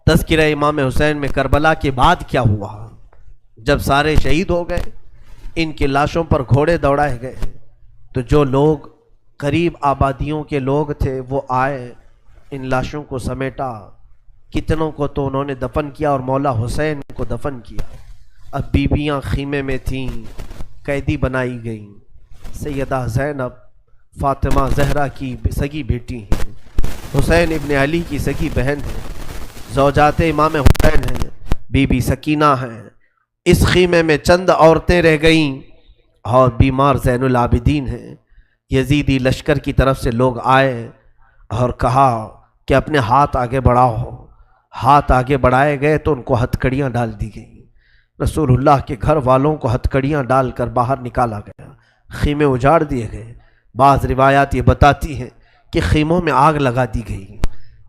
تذکرہ امام حسین میں کربلا کے بعد کیا ہوا؟ جب سارے شہید ہو گئے، ان کی لاشوں پر گھوڑے دوڑائے گئے، تو جو لوگ قریب آبادیوں کے لوگ تھے وہ آئے، ان لاشوں کو سمیٹا، کتنوں کو تو انہوں نے دفن کیا اور مولا حسین کو دفن کیا۔ اب بیویاں خیمے میں تھیں، قیدی بنائی گئیں۔ سیدہ زینب فاطمہ زہرا کی سگی بیٹی ہیں، حسین ابن علی کی سگی بہن ہیں، زوجات امام حسین ہیں، بی بی سکینہ ہیں۔ اس خیمے میں چند عورتیں رہ گئیں اور بیمار زین العابدین ہیں۔ یزیدی لشکر کی طرف سے لوگ آئے اور کہا کہ اپنے ہاتھ آگے بڑھاؤ۔ ہاتھ آگے بڑھائے گئے تو ان کو ہتھکڑیاں ڈال دی گئیں۔ رسول اللہ کے گھر والوں کو ہتھکڑیاں ڈال کر باہر نکالا گیا، خیمے اجاڑ دیے گئے۔ بعض روایات یہ بتاتی ہیں کہ خیموں میں آگ لگا دی گئی۔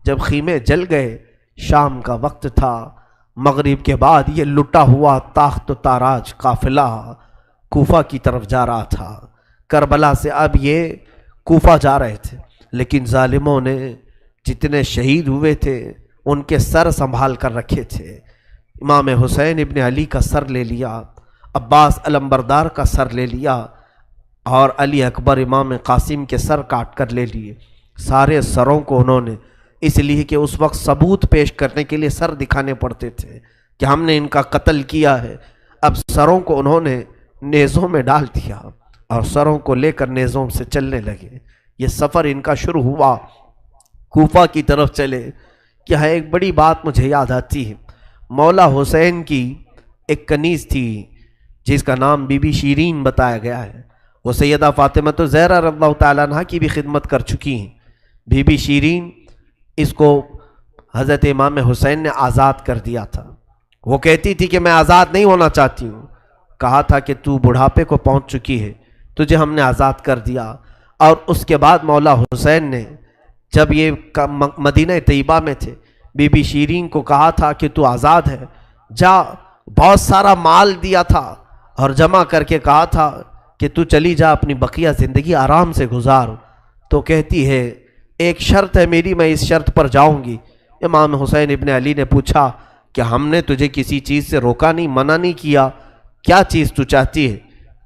جب خیمے جل گئے، شام کا وقت تھا، مغرب کے بعد یہ لٹا ہوا تاخت و تاراج قافلہ کوفہ کی طرف جا رہا تھا۔ کربلا سے اب یہ کوفہ جا رہے تھے، لیکن ظالموں نے جتنے شہید ہوئے تھے ان کے سر سنبھال کر رکھے تھے۔ امام حسین ابن علی کا سر لے لیا، عباس علمبردار کا سر لے لیا، اور علی اکبر امام قاسم کے سر کاٹ کر لے لیے۔ سارے سروں کو انہوں نے، اس لیے کہ اس وقت ثبوت پیش کرنے کے لیے سر دکھانے پڑتے تھے کہ ہم نے ان کا قتل کیا ہے۔ اب سروں کو انہوں نے نیزوں میں ڈال دیا اور سروں کو لے کر نیزوں سے چلنے لگے۔ یہ سفر ان کا شروع ہوا، کوفہ کی طرف چلے۔ کیا ہے، ایک بڑی بات مجھے یاد آتی ہے۔ مولا حسین کی ایک کنیز تھی جس کا نام بی بی شیرین بتایا گیا ہے۔ وہ سیدہ فاطمہ زہرا رضی اللہ تعالیٰ عنہ کی بھی خدمت کر چکی ہیں۔ بی بی شیرین، اس کو حضرت امام حسین نے آزاد کر دیا تھا۔ وہ کہتی تھی کہ میں آزاد نہیں ہونا چاہتی ہوں۔ کہا تھا کہ تو بڑھاپے کو پہنچ چکی ہے، تجھے ہم نے آزاد کر دیا۔ اور اس کے بعد مولا حسین نے جب یہ مدینہ طیبہ میں تھے، بی بی شیرین کو کہا تھا کہ تو آزاد ہے، جا۔ بہت سارا مال دیا تھا اور جمع کر کے کہا تھا کہ تو چلی جا، اپنی بقیہ زندگی آرام سے گزار۔ تو کہتی ہے ایک شرط ہے میری، میں اس شرط پر جاؤں گی۔ امام حسین ابن علی نے پوچھا کہ ہم نے تجھے کسی چیز سے روکا نہیں، منع نہیں کیا، کیا چیز تو چاہتی ہے؟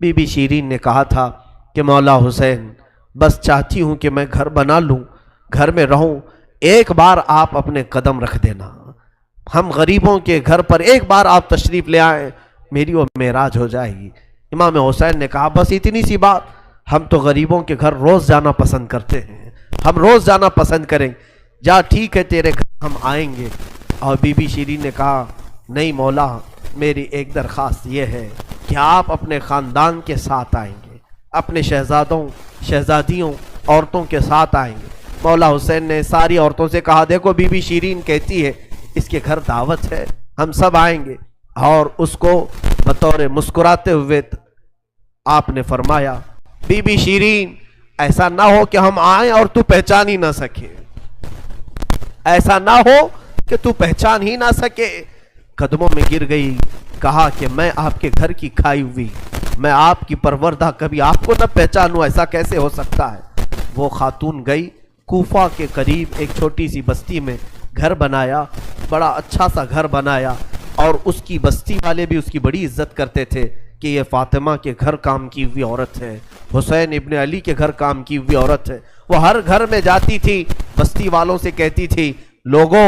بی بی شیرین نے کہا تھا کہ مولا حسین، بس چاہتی ہوں کہ میں گھر بنا لوں، گھر میں رہوں، ایک بار آپ اپنے قدم رکھ دینا، ہم غریبوں کے گھر پر ایک بار آپ تشریف لے آئیں، میری وہ معراج ہو جائے گی۔ امام حسین نے کہا بس اتنی سی بات، ہم تو غریبوں کے گھر روز جانا پسند کرتے ہیں، ہم روز جانا پسند کریں، جا ٹھیک ہے تیرے گھر ہم آئیں گے۔ اور بی بی شیرین نے کہا نہیں مولا، میری ایک درخواست یہ ہے کہ آپ اپنے خاندان کے ساتھ آئیں گے، اپنے شہزادوں شہزادیوں عورتوں کے ساتھ آئیں گے۔ مولا حسین نے ساری عورتوں سے کہا دیکھو بی بی شیرین کہتی ہے اس کے گھر دعوت ہے، ہم سب آئیں گے۔ اور اس کو بطور مسکراتے ہوئے آپ نے فرمایا بی بی شیرین، ایسا نہ ہو کہ ہم آئیں اور تو پہچان ہی نہ سکے، ایسا نہ ہو کہ تو پہچان ہی نہ سکے۔ قدموں میں گر گئی، کہا کہ میں آپ کے گھر کی کھائی ہوئی، میں آپ کی پروردہ، کبھی آپ کو نہ پہچانوں، ایسا کیسے ہو سکتا ہے؟ وہ خاتون گئی، کوفہ کے قریب ایک چھوٹی سی بستی میں گھر بنایا، بڑا اچھا سا گھر بنایا، اور اس کی بستی والے بھی اس کی بڑی عزت کرتے تھے کہ یہ فاطمہ کے گھر کام کی ہوئی عورت ہے، حسین ابن علی کے گھر کام کی ہوئی عورت ہے۔ وہ ہر گھر میں جاتی تھی، بستی والوں سے کہتی تھی لوگوں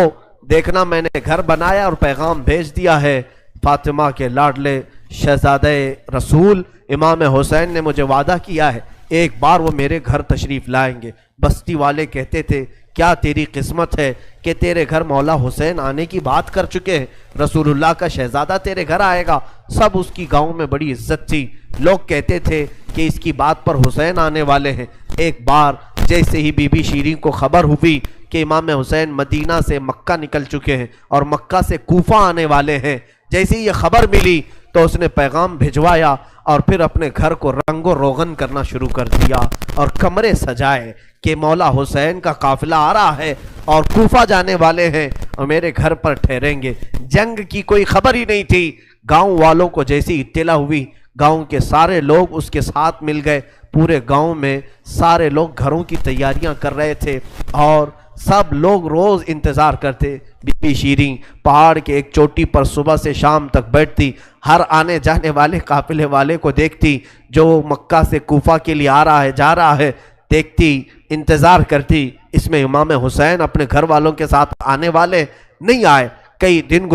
دیکھنا میں نے گھر بنایا اور پیغام بھیج دیا ہے، فاطمہ کے لاڈلے شہزادہ رسول امام حسین نے مجھے وعدہ کیا ہے ایک بار وہ میرے گھر تشریف لائیں گے۔ بستی والے کہتے تھے کیا تیری قسمت ہے کہ تیرے گھر مولا حسین آنے کی بات کر چکے ہیں، رسول اللہ کا شہزادہ تیرے گھر آئے گا۔ سب اس کی گاؤں میں بڑی عزت تھی، لوگ کہتے تھے کہ اس کی بات پر حسین آنے والے ہیں۔ ایک بار جیسے ہی بی بی شیرین کو خبر ہوئی کہ امام حسین مدینہ سے مکہ نکل چکے ہیں اور مکہ سے کوفہ آنے والے ہیں، جیسے ہی یہ خبر ملی تو اس نے پیغام بھجوایا اور پھر اپنے گھر کو رنگ و روغن کرنا شروع کر دیا اور کمرے سجائے کہ مولا حسین کا قافلہ آ رہا ہے اور کوفہ جانے والے ہیں اور میرے گھر پر ٹھہریں گے۔ جنگ کی کوئی خبر ہی نہیں تھی۔ گاؤں والوں کو جیسی اطلاع ہوئی، گاؤں کے سارے لوگ اس کے ساتھ مل گئے۔ پورے گاؤں میں سارے لوگ گھروں کی تیاریاں کر رہے تھے اور سب لوگ روز انتظار کرتے بی بی شیریں پہاڑ کے ایک چوٹی پر صبح سے شام تک بیٹھتی، ہر آنے جانے والے قافلے والے کو دیکھتی، جو مکہ سے کوفہ کے لیے آ رہا ہے جا رہا ہے، دیکھتی، انتظار کرتی، اس میں امام حسین اپنے گھر والوں کے ساتھ آنے والے نہیں آئے۔ کئی دن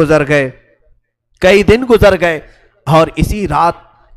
گزر گئے اور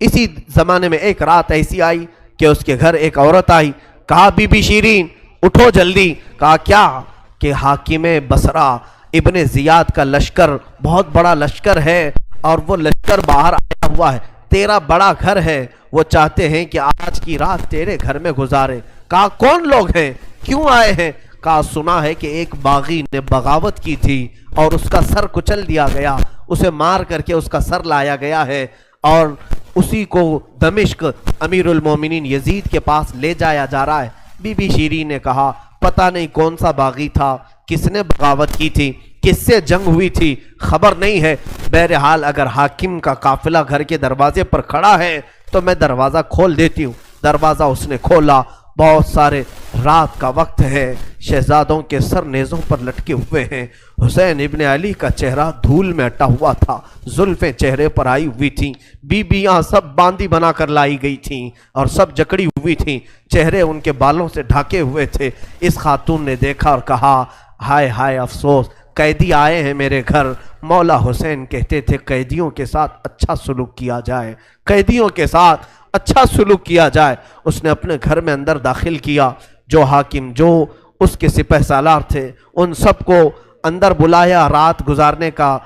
اسی زمانے میں ایک رات ایسی آئی کہ اس کے گھر ایک عورت آئی، کہا بی بی شیریں اٹھو جلدی۔ کہا کیا؟ کہ حاکم بصرہ ابن زیاد کا لشکر، بہت بڑا لشکر ہے اور وہ لشکر باہر آیا ہوا ہے، تیرا بڑا گھر ہے، وہ چاہتے ہیں کہ آج کی رات تیرے گھر میں گزارے۔ کہا کون لوگ ہیں، کیوں آئے ہیں؟ کہا سنا ہے کہ ایک باغی نے بغاوت کی تھی اور اس کا سر کچل دیا گیا، اسے مار کر کے اس کا سر لایا گیا ہے اور اسی کو دمشق امیر المومنین یزید کے پاس لے جایا جا رہا ہے۔ بی بی شیریں نے کہا پتہ نہیں کون سا باغی تھا، کس نے بغاوت کی تھی، کس سے جنگ ہوئی تھی، خبر نہیں ہے، بہرحال اگر حاکم کا قافلہ گھر کے دروازے پر کھڑا ہے تو میں دروازہ کھول دیتی ہوں۔ دروازہ اس نے کھولا، بہت سارے رات کا وقت ہے، شہزادوں کے سر نیزوں پر لٹکے ہوئے ہیں، حسین ابن علی کا چہرہ دھول میں اٹا ہوا تھا، زلفیں چہرے پر آئی ہوئی تھیں، بیویاں سب باندی بنا کر لائی گئی تھیں اور سب جکڑی ہوئی تھیں، چہرے ان کے بالوں سے ڈھاکے ہوئے تھے۔ اس خاتون نے دیکھا اور کہا ہائے ہائے افسوس، قیدی آئے ہیں میرے گھر۔ مولا حسین کہتے تھے قیدیوں کے ساتھ اچھا سلوک کیا جائے، قیدیوں کے ساتھ اچھا سلوک کیا جائے۔ اس نے اپنے گھر میں اندر داخل کیا، جو حاکم، جو اس کے سپہ سالار تھے، ان سب کو اندر بلایا، رات گزارنے کا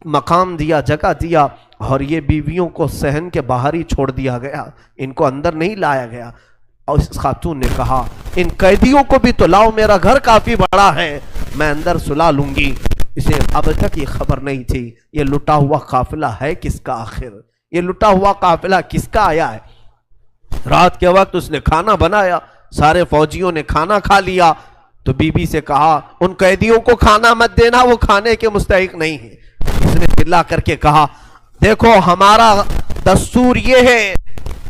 مقام دیا، جگہ دیا، اور یہ بیویوں کو صحن کے باہر ہی چھوڑ دیا گیا، ان کو اندر نہیں لایا گیا۔ اور اس خاتون نے کہا ان قیدیوں کو بھی تو لاؤ، میرا گھر کافی بڑا ہے، میں اندر سلا لوں گی۔ اسے اب تک یہ خبر نہیں تھی یہ لٹا ہوا قافلہ ہے کس کا، آخر یہ لٹا ہوا قافلہ کس کا آیا ہے۔ رات کے وقت اس نے کھانا بنایا، سارے فوجیوں نے کھانا کھا لیا، تو بی بی سے کہا ان قیدیوں کو کھانا مت دینا، وہ کھانے کے مستحق نہیں ہیں۔ اس نے چلا کر کے کہا دیکھو ہمارا دستور یہ ہے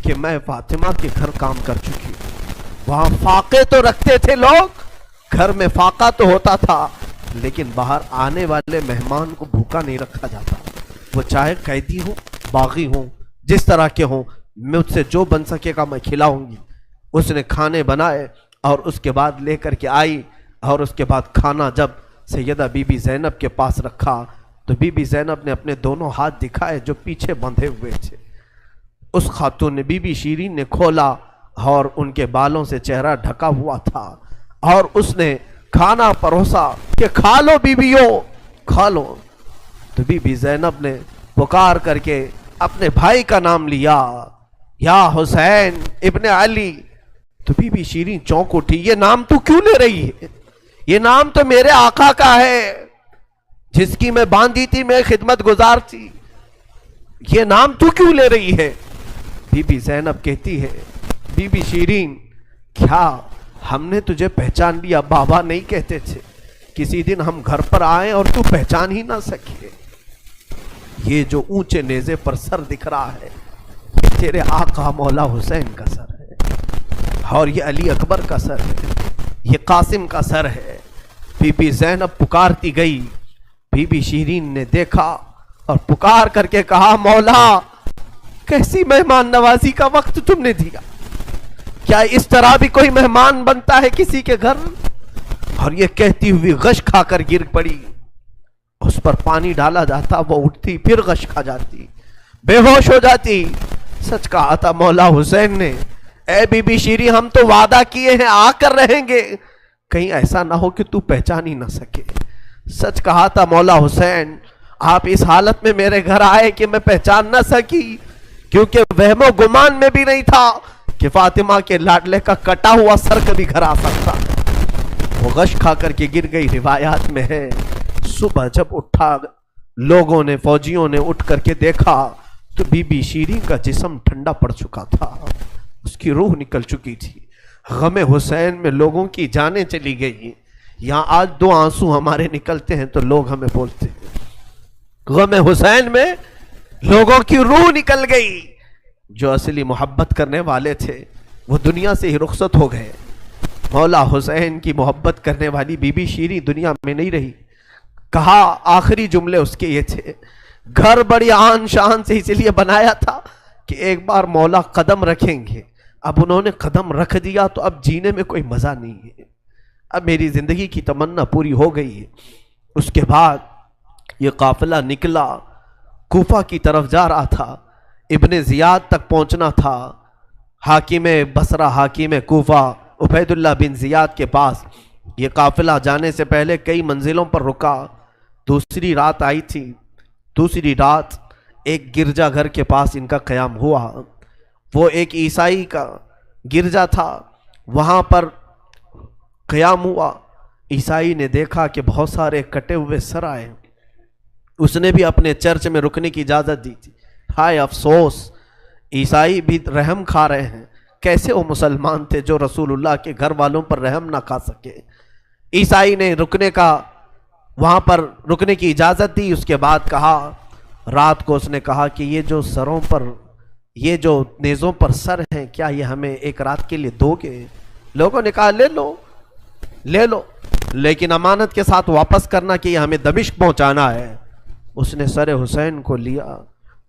کہ میں فاطمہ کے گھر کام کر چکی ہوں، وہاں فاقے تو رکھتے تھے لوگ، گھر میں فاقہ تو ہوتا تھا، لیکن باہر آنے والے مہمان کو بھوکا نہیں رکھا جاتا، وہ چاہے قیدی ہوں، باغی ہوں، جس طرح کے ہوں، مجھ سے جو بن سکے گا میں کھلاؤں گی۔ اس نے کھانے بنائے اور اس کے بعد لے کر کے آئی، اور اس کے بعد کھانا جب سیدہ بی بی زینب کے پاس رکھا تو بی بی زینب نے اپنے دونوں ہاتھ دکھائے جو پیچھے بندھے ہوئے تھے۔ اس خاتون نے، بی بی شیریں نے کھولا اور ان کے بالوں سے چہرہ ڈھکا ہوا تھا، اور اس نے کھانا پروسا کہ کھا لو بیویوں، کھا لو۔ تو بی بی زینب نے پکار کر کے اپنے بھائی کا نام لیا، یا حسین ابن علی۔ تو بی بی شیریں چونک اٹھی، یہ نام تو کیوں لے رہی ہے؟ یہ نام تو میرے آقا کا ہے جس کی میں باندھی تھی، میں خدمت گزار تھی، یہ نام تو کیوں لے رہی ہے؟ بی بی زینب کہتی ہے بی بی شیریں کیا ہم نے تجھے پہچان لیا؟ بابا نہیں کہتے تھے کسی دن ہم گھر پر آئیں اور تو پہچان ہی نہ سکے؟ یہ جو اونچے نیزے پر سر دکھ رہا ہے یہ تیرے آقا مولا حسین کا سر ہے، اور یہ علی اکبر کا سر ہے، یہ قاسم کا سر ہے۔ بی بی زینب پکارتی گئی، بی بی شیریں نے دیکھا اور پکار کر کے کہا مولا کیسی مہمان نوازی کا وقت تم نے دیا، کیا اس طرح بھی کوئی مہمان بنتا ہے کسی کے گھر؟ اور یہ کہتی ہوئی غش کھا کر گر پڑی، اس پر پانی ڈالا جاتا، وہ اٹھتی پھر غش کھا جاتی، بے ہوش ہو جاتی۔ سچ کہا تھا مولا حسین نے، اے بی بی شیریں ہم تو وعدہ کیے ہیں آ کر رہیں گے، کہیں ایسا نہ ہو کہ تو پہچان ہی نہ سکے۔ سچ کہا تھا مولا حسین، آپ اس حالت میں میرے گھر آئے کہ میں پہچان نہ سکی، کیونکہ وہم و گمان میں بھی نہیں تھا کہ فاطمہ کے لاڈلے کا کٹا ہوا سر کبھی گھر آ سکتا۔ وہ غش کھا کر کے گر گئی، روایات میں ہے۔ صبح جب اٹھا لوگوں نے، فوجیوں نے اٹھ کر کے دیکھا تو بی بی شیریں کا جسم ٹھنڈا پڑ چکا تھا، اس کی روح نکل چکی تھی۔ غم حسین میں لوگوں کی جانیں چلی گئی۔ یہاں آج دو آنسو ہمارے نکلتے ہیں تو لوگ ہمیں بولتے ہیں، غم حسین میں لوگوں کی روح نکل گئی۔ جو اصلی محبت کرنے والے تھے وہ دنیا سے ہی رخصت ہو گئے۔ مولا حسین کی محبت کرنے والی بی بی شیریں دنیا میں نہیں رہی۔ کہا آخری جملے اس کے یہ تھے، گھر بڑی آن شان سے اس لیے بنایا تھا کہ ایک بار مولا قدم رکھیں گے، اب انہوں نے قدم رکھ دیا تو اب جینے میں کوئی مزہ نہیں ہے، اب میری زندگی کی تمنا پوری ہو گئی ہے۔ اس کے بعد یہ قافلہ نکلا، کوفہ کی طرف جا رہا تھا، ابن زیاد تک پہنچنا تھا، حاکم بصرہ حاکم کوفہ عبید اللہ بن زیاد کے پاس۔ یہ قافلہ جانے سے پہلے کئی منزلوں پر رکا، دوسری رات آئی تھی، دوسری رات ایک گرجا گھر کے پاس ان کا قیام ہوا، وہ ایک عیسائی کا گرجا تھا، وہاں پر قیام ہوا۔ عیسائی نے دیکھا کہ بہت سارے کٹے ہوئے سر آئے، اس نے بھی اپنے چرچ میں رکنے کی اجازت دی تھی۔ ہائے افسوس، عیسائی بھی رحم کھا رہے ہیں، کیسے وہ مسلمان تھے جو رسول اللہ کے گھر والوں پر رحم نہ کھا سکے۔ عیسائی نے وہاں پر رکنے کی اجازت دی۔ اس کے بعد کہا، رات کو اس نے کہا کہ یہ جو سروں پر، یہ جو نیزوں پر سر ہیں، کیا یہ ہمیں ایک رات کے لیے دو گے؟ لوگوں نے کہا لے لو لے لو، لیکن امانت کے ساتھ واپس کرنا کہ یہ ہمیں دمشق پہنچانا ہے۔ اس نے سر حسین کو لیا،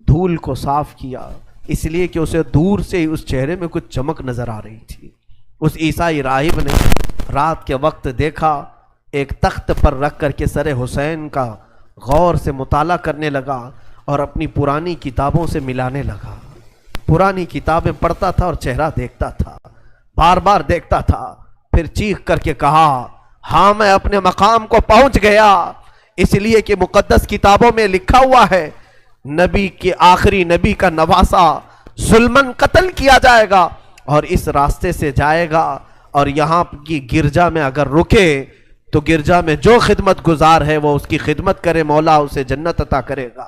دھول کو صاف کیا، اس لیے کہ اسے دور سے ہی اس چہرے میں کچھ چمک نظر آ رہی تھی۔ اس عیسائی راہب نے رات کے وقت دیکھا، ایک تخت پر رکھ کر کے سر حسین کا غور سے مطالعہ کرنے لگا اور اپنی پرانی کتابوں سے ملانے لگا۔ پرانی کتابیں پڑھتا تھا اور چہرہ دیکھتا تھا، بار بار دیکھتا تھا، پھر چیخ کر کے کہا، ہاں میں اپنے مقام کو پہنچ گیا، اس لیے کہ مقدس کتابوں میں لکھا ہوا ہے نبی کے آخری نبی کا نواسا ظلمن قتل کیا جائے گا اور اس راستے سے جائے گا، اور یہاں کی گرجا میں اگر رکے تو گرجا میں جو خدمت گزار ہے وہ اس کی خدمت کرے، مولا اسے جنت عطا کرے گا۔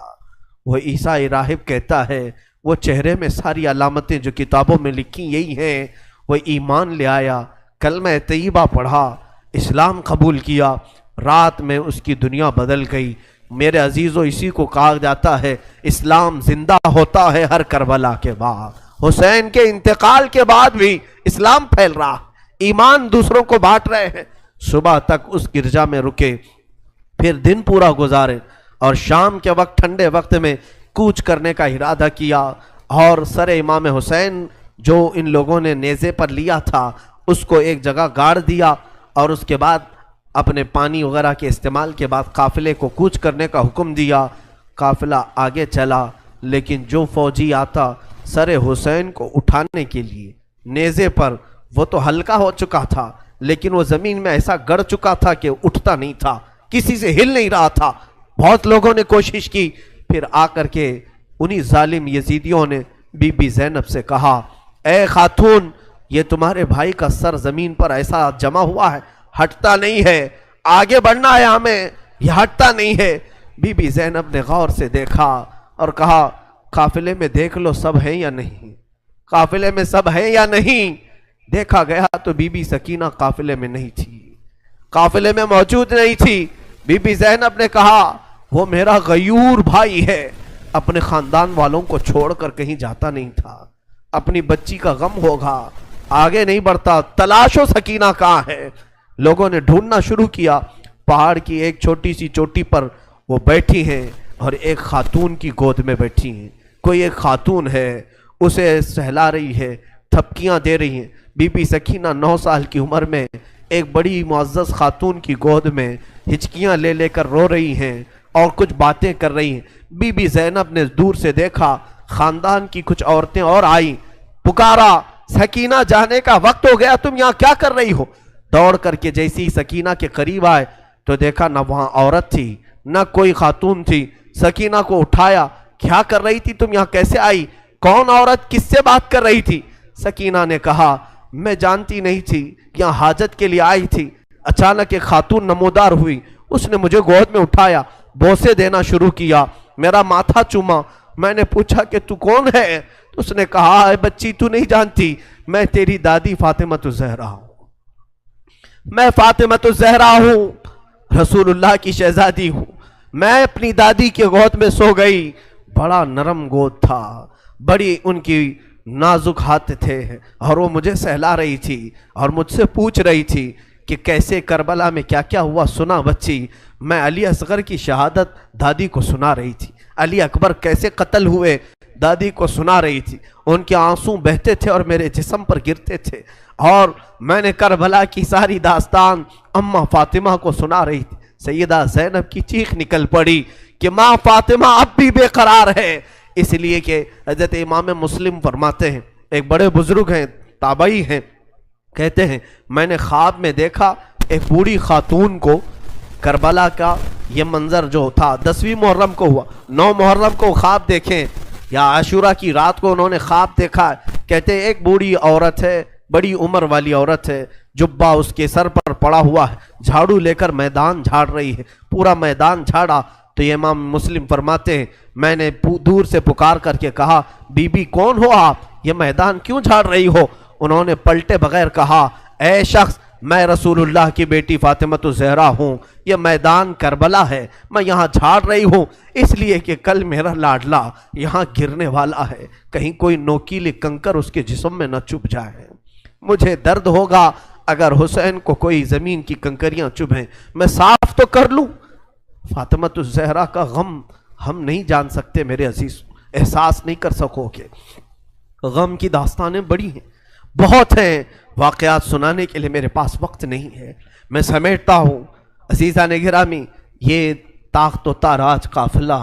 وہ عیسائی راہب کہتا ہے وہ چہرے میں ساری علامتیں جو کتابوں میں لکھی یہی ہیں، وہ ایمان لے آیا، کلمہ طیبہ پڑھا، اسلام قبول کیا، رات میں اس کی دنیا بدل گئی۔ میرے عزیزو، اسی کو کہا جاتا ہے اسلام زندہ ہوتا ہے ہر کربلا کے بعد۔ حسین کے انتقال کے بعد بھی اسلام پھیل رہا، ایمان دوسروں کو بانٹ رہے ہیں۔ صبح تک اس گرجا میں رکے، پھر دن پورا گزارے اور شام کے وقت ٹھنڈے وقت میں کوچ کرنے کا ارادہ کیا، اور سر امام حسین جو ان لوگوں نے نیزے پر لیا تھا اس کو ایک جگہ گاڑ دیا، اور اس کے بعد اپنے پانی وغیرہ کے استعمال کے بعد قافلے کو کوچ کرنے کا حکم دیا۔ قافلہ آگے چلا، لیکن جو فوجی آتا سر حسین کو اٹھانے کے لیے نیزے پر، وہ تو ہلکا ہو چکا تھا لیکن وہ زمین میں ایسا گڑ چکا تھا کہ اٹھتا نہیں تھا، کسی سے ہل نہیں رہا تھا۔ بہت لوگوں نے کوشش کی، پھر آ کر کے انہی ظالم یزیدیوں نے بی بی زینب سے کہا، اے خاتون، یہ تمہارے بھائی کا سر زمین پر ایسا جمع ہوا ہے، ہٹتا نہیں ہے، آگے بڑھنا ہے ہمیں، یہ ہٹتا نہیں ہے۔ بی بی زینب نے غور سے دیکھا اور کہا، قافلے میں دیکھ لو سب ہیں یا نہیں، قافلے میں سب ہیں یا نہیں۔ دیکھا گیا تو بی بی سکینہ قافلے میں نہیں تھی، قافلے میں موجود نہیں تھی۔ بی بی زینب نے کہا، وہ میرا غیور بھائی ہے، اپنے خاندان والوں کو چھوڑ کر کہیں جاتا نہیں تھا، اپنی بچی کا غم ہوگا، آگے نہیں بڑھتا، تلاشو سکینہ کہاں ہے۔ لوگوں نے ڈھونڈنا شروع کیا، پہاڑ کی ایک چھوٹی سی چوٹی پر وہ بیٹھی ہیں اور ایک خاتون کی گود میں بیٹھی ہیں، کوئی ایک خاتون ہے، اسے سہلا رہی ہے، تھپکیاں دے رہی ہیں۔ بی بی سکینہ 9 سال کی عمر میں ایک بڑی معزز خاتون کی گود میں ہچکیاں لے لے کر رو رہی ہیں اور کچھ باتیں کر رہی ہیں۔ بی بی زینب نے دور سے دیکھا، خاندان کی کچھ عورتیں اور آئیں، پکارا، سکینہ جانے کا وقت ہو گیا، تم یہاں کیا کر رہی ہو؟ دوڑ کر کے جیسی سکینہ کے قریب آئے تو دیکھا نہ وہاں عورت تھی نہ کوئی خاتون تھی۔ سکینہ کو اٹھایا، کیا کر رہی تھی تم یہاں، کیسے آئی، کون عورت کس سے بات کر رہی تھی؟ سکینہ نے کہا، میں جانتی نہیں تھی، یہاں حاجت کے لیے آئی تھی، اچانک ایک خاتون نمودار ہوئی، اس نے مجھے گود میں اٹھایا، بوسے دینا شروع کیا، میرا ماتھا چوما، میں نے پوچھا کہ تو کون ہے؟ تو اس نے کہا، اے بچی تو نہیں جانتی، میں تیری دادی فاطمۃ الزہرا ہوں، میں فاطمۃ الزہرا ہوں، رسول اللہ کی شہزادی ہوں۔ میں اپنی دادی کے گود میں سو گئی، بڑا نرم گود تھا، بڑی ان کی نازک ہاتھ تھے، اور وہ مجھے سہلا رہی تھی اور مجھ سے پوچھ رہی تھی کہ کیسے کربلا میں کیا کیا ہوا سنا بچی؟ میں علی اصغر کی شہادت دادی کو سنا رہی تھی، علی اکبر کیسے قتل ہوئے دادی کو سنا رہی تھی، ان کے آنسو بہتے تھے اور میرے جسم پر گرتے تھے، اور میں نے کربلا کی ساری داستان اماں فاطمہ کو سنا رہی تھی۔ سیدہ زینب کی چیخ نکل پڑی کہ ماں فاطمہ اب بھی بے قرار ہے، اس لیے کہ حضرت امام مسلم فرماتے ہیں، ایک بڑے بزرگ ہیں، تابعی ہیں، کہتے ہیں میں نے خواب میں دیکھا ایک بوڑھی خاتون کو، کربلا کا یہ منظر جو تھا 10ویں محرم کو ہوا، 9 محرم کو خواب دیکھیں یا عاشورہ کی رات کو انہوں نے خواب دیکھا، کہتے ہیں ایک بوڑھی عورت ہے، بڑی عمر والی عورت ہے، جبہ اس کے سر پر پڑا ہوا ہے، جھاڑو لے کر میدان جھاڑ رہی ہے، پورا میدان جھاڑا۔ تو یہ امام مسلم فرماتے ہیں میں نے دور سے پکار کر کے کہا بی بی کون ہو آپ، یہ میدان کیوں جھاڑ رہی ہو؟ انہوں نے پلٹے بغیر کہا اے شخص میں رسول اللہ کی بیٹی فاطمہ الزہرا ہوں، یہ میدان کربلا ہے، میں یہاں جھاڑ رہی ہوں اس لیے کہ کل میرا لاڈلا یہاں گرنے والا ہے، کہیں کوئی نوکیلی کنکر اس کے جسم میں نہ چبھ جائے، مجھے درد ہوگا اگر حسین کو کوئی زمین کی کنکریاں چبھیں، میں صاف تو کر لوں۔ فاطمہ الزہرا کا غم ہم نہیں جان سکتے میرے عزیز، احساس نہیں کر سکو گے، غم کی داستانیں بڑی ہیں، بہت ہیں، واقعات سنانے کے لیے میرے پاس وقت نہیں ہے، میں سمیٹتا ہوں۔ عزیزان گرامی، یہ تاخت و تاراج قافلہ،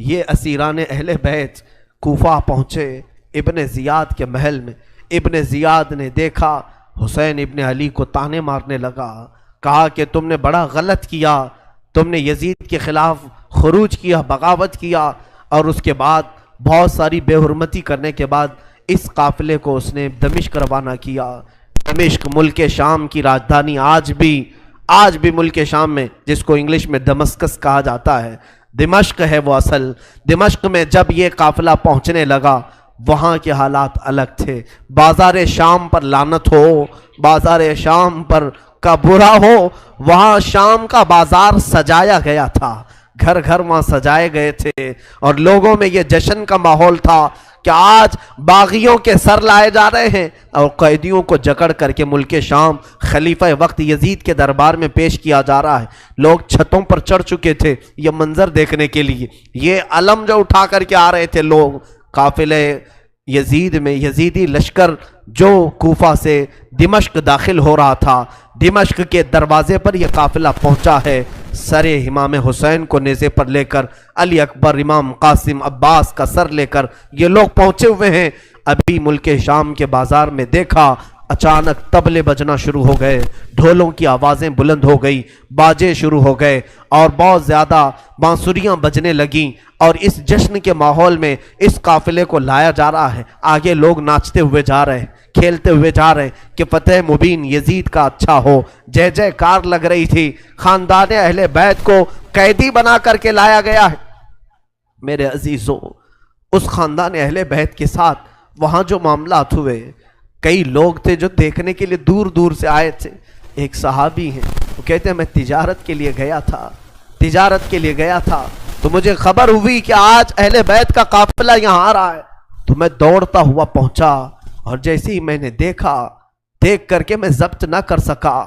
یہ اسیران اہل بیت کوفہ پہنچے ابن زیاد کے محل میں، ابن زیاد نے دیکھا حسین ابن علی کو تانے مارنے لگا، کہا کہ تم نے بڑا غلط کیا، تم نے یزید کے خلاف خروج کیا، بغاوت کیا، اور اس کے بعد بہت ساری بے حرمتی کرنے کے بعد اس قافلے کو اس نے دمشق روانہ کیا۔ دمشق ملک شام کی راجدھانی، آج بھی ملک شام میں جس کو انگلش میں دمسکس کہا جاتا ہے، دمشق ہے وہ اصل۔ دمشق میں جب یہ قافلہ پہنچنے لگا وہاں کے حالات الگ تھے، بازار شام پر لعنت ہو، بازار شام پر کا برا ہو، وہاں شام کا بازار سجایا گیا تھا، گھر گھر وہاں سجائے گئے تھے، اور لوگوں میں یہ جشن کا ماحول تھا کہ آج باغیوں کے سر لائے جا رہے ہیں اور قیدیوں کو جکڑ کر کے ملک شام خلیفہ وقت یزید کے دربار میں پیش کیا جا رہا ہے۔ لوگ چھتوں پر چڑھ چکے تھے یہ منظر دیکھنے کے لیے، یہ علم جو اٹھا کر کے آ رہے تھے لوگ قافلے یزید میں، یزیدی لشکر جو کوفہ سے دمشق داخل ہو رہا تھا، دمشق کے دروازے پر یہ قافلہ پہنچا ہے، سر امام حسین کو نیزے پر لے کر، علی اکبر، امام قاسم، عباس کا سر لے کر یہ لوگ پہنچے ہوئے ہیں۔ ابھی ملک شام کے بازار میں دیکھا اچانک طبلے بجنا شروع ہو گئے، ڈھولوں کی آوازیں بلند ہو گئی، باجے شروع ہو گئے اور بہت زیادہ بانسریاں بجنے لگیں، اور اس جشن کے ماحول میں اس قافلے کو لایا جا رہا ہے۔ آگے لوگ ناچتے ہوئے جا رہے ہیں، کھیلتے ہوئے جا رہے ہیں کہ فتح مبین یزید کا اچھا ہو، جے جے کار لگ رہی تھی۔ خاندان اہل بیت کو قیدی بنا کر کے لایا گیا ہے۔ میرے عزیزوں، اس خاندان اہل بیت کے ساتھ وہاں جو معاملات ہوئے، کئی لوگ تھے جو دیکھنے کے لیے دور دور سے آئے تھے۔ ایک صحابی ہیں، وہ کہتے ہیں میں تجارت کے لیے گیا تھا تو مجھے خبر ہوئی کہ آج اہل بیت کا قافلہ یہاں آ رہا ہے، تو میں دوڑتا ہوا پہنچا، اور جیسے ہی میں نے دیکھ کر کے میں ضبط نہ کر سکا،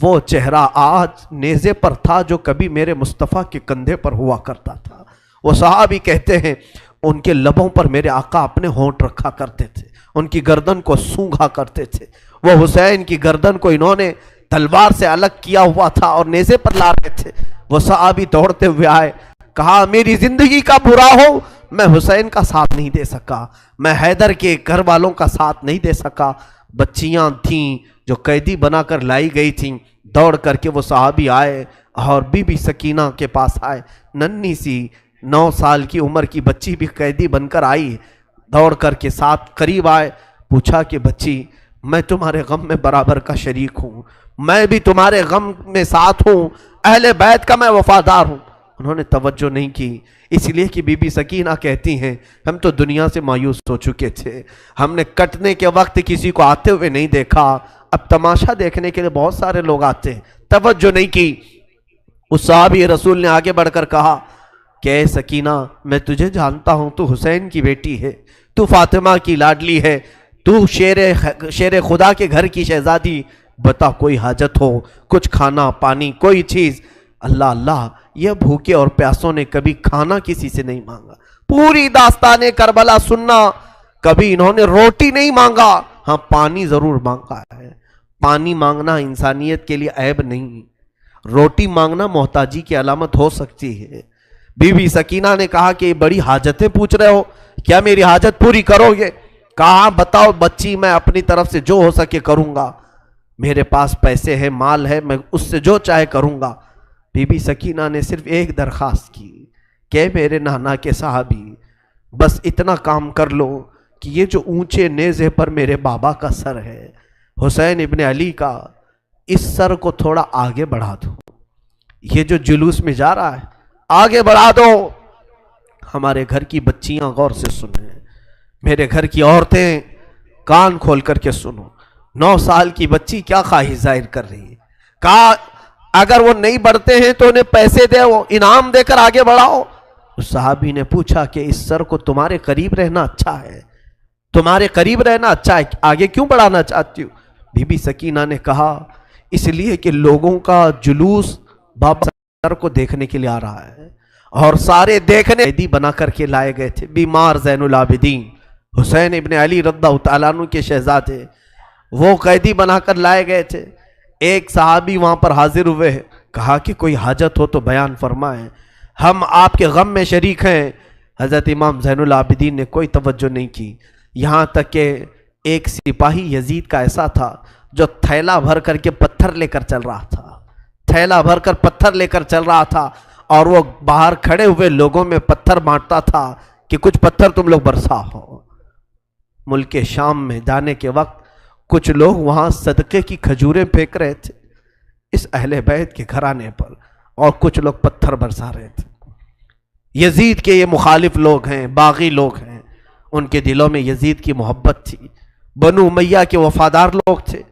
وہ چہرہ آج نیزے پر تھا جو کبھی میرے مصطفیٰ کے کندھے پر ہوا کرتا تھا۔ وہ صحابی کہتے ہیں ان کے لبوں پر میرے آقا اپنے ہونٹ رکھا کرتے تھے، ان کی گردن کو سونگھا کرتے تھے۔ وہ حسین کی گردن کو انہوں نے تلوار سے الگ کیا ہوا تھا اور نیزے پر لا رہے تھے۔ وہ صحابی دوڑتے ہوئے آئے، کہا میری زندگی کا برا ہو میں حسین کا ساتھ نہیں دے سکا، میں حیدر کے گھر والوں کا ساتھ نہیں دے سکا۔ بچیاں تھیں جو قیدی بنا کر لائی گئی تھیں، دوڑ کر کے وہ صحابی آئے اور بی بی سکینہ کے پاس آئے، ننھی سی 9 سال کی عمر کی بچی بھی قیدی بن کر آئی، دوڑ کر کے ساتھ قریب آئے، پوچھا کہ بچی میں تمہارے غم میں برابر کا شریک ہوں، میں بھی تمہارے غم میں ساتھ ہوں، اہل بیت کا میں وفادار ہوں۔ انہوں نے توجہ نہیں کی، اس لیے کہ بی بی سکینہ کہتی ہیں ہم تو دنیا سے مایوس ہو چکے تھے، ہم نے کٹنے کے وقت کسی کو آتے ہوئے نہیں دیکھا، اب تماشا دیکھنے کے لیے بہت سارے لوگ آتے ہیں، توجہ نہیں کی۔ اس صحابی رسول نے آگے بڑھ کر کہا کہ اے سکینہ میں تجھے جانتا ہوں، تو حسین کی بیٹی ہے، تو فاطمہ کی لاڈلی ہے، تو شیر خدا کے گھر کی شہزادی بتا کوئی حاجت ہو، کچھ کھانا پانی کوئی چیز۔ اللہ اللہ، یہ بھوکے اور پیاسوں نے کبھی کھانا کسی سے نہیں مانگا۔ پوری داستان کربلا سننا، کبھی انہوں نے روٹی نہیں مانگا، ہاں پانی ضرور مانگا ہے۔ پانی مانگنا انسانیت کے لیے عیب نہیں، روٹی مانگنا محتاجی کی علامت ہو سکتی ہے۔ بی بی سکینہ نے کہا کہ بڑی حاجتیں پوچھ رہے ہو، کیا میری حاجت پوری کرو گے؟ کہا بتاؤ بچی، میں اپنی طرف سے جو ہو سکے کروں گا، میرے پاس پیسے ہیں، مال ہے، میں اس سے جو چاہے کروں گا۔ بی بی سکینہ نے صرف ایک درخواست کی کہ میرے نانا کے صحابی، بس اتنا کام کر لو کہ یہ جو اونچے نیزے پر میرے بابا کا سر ہے، حسین ابن علی کا، اس سر کو تھوڑا آگے بڑھا دو، یہ جو جلوس میں جا رہا ہے آگے بڑھا دو۔ ہمارے گھر کی بچیاں غور سے سنیں، میرے گھر کی عورتیں کان کھول کر کے سنو، 9 سال کی بچی کیا خواہش ظاہر کر رہی ہے۔ کہا اگر وہ نہیں بڑھتے ہیں تو انہیں پیسے دے، وہ انعام دے کر آگے بڑھاؤ۔ اس صحابی نے پوچھا کہ اس سر کو تمہارے قریب رہنا اچھا ہے، تمہارے قریب رہنا اچھا ہے، آگے کیوں بڑھانا چاہتی ہو؟ بی بی سکینہ نے کہا اس لیے کہ لوگوں کا جلوس بابا سر کو دیکھنے کے لیے آ رہا ہے، اور سارے دیکھنے قیدی بنا کر کے لائے گئے تھے۔ بیمار زین العابدین حسین ابن علی رضی اللہ تعالیٰ عنہ کے شہزادے، وہ قیدی بنا کر لائے گئے تھے۔ ایک صحابی وہاں پر حاضر ہوئے، کہا کہ کوئی حاجت ہو تو بیان فرمائیں، ہم آپ کے غم میں شریک ہیں۔ حضرت امام زین العابدین نے کوئی توجہ نہیں کی، یہاں تک کہ ایک سپاہی یزید کا ایسا تھا جو تھیلا بھر کر کے پتھر لے کر چل رہا تھا، تھیلا بھر کر پتھر لے کر چل رہا تھا، اور وہ باہر کھڑے ہوئے لوگوں میں پتھر بانٹتا تھا کہ کچھ پتھر تم لوگ برسا ہو۔ ملک شام میں جانے کے وقت کچھ لوگ وہاں صدقے کی کھجوریں پھینک رہے تھے اس اہل بیت کے گھرانے پر، اور کچھ لوگ پتھر برسا رہے تھے۔ یزید کے یہ مخالف لوگ ہیں، باغی لوگ ہیں، ان کے دلوں میں یزید کی محبت تھی، بنو امیہ کے وفادار لوگ تھے۔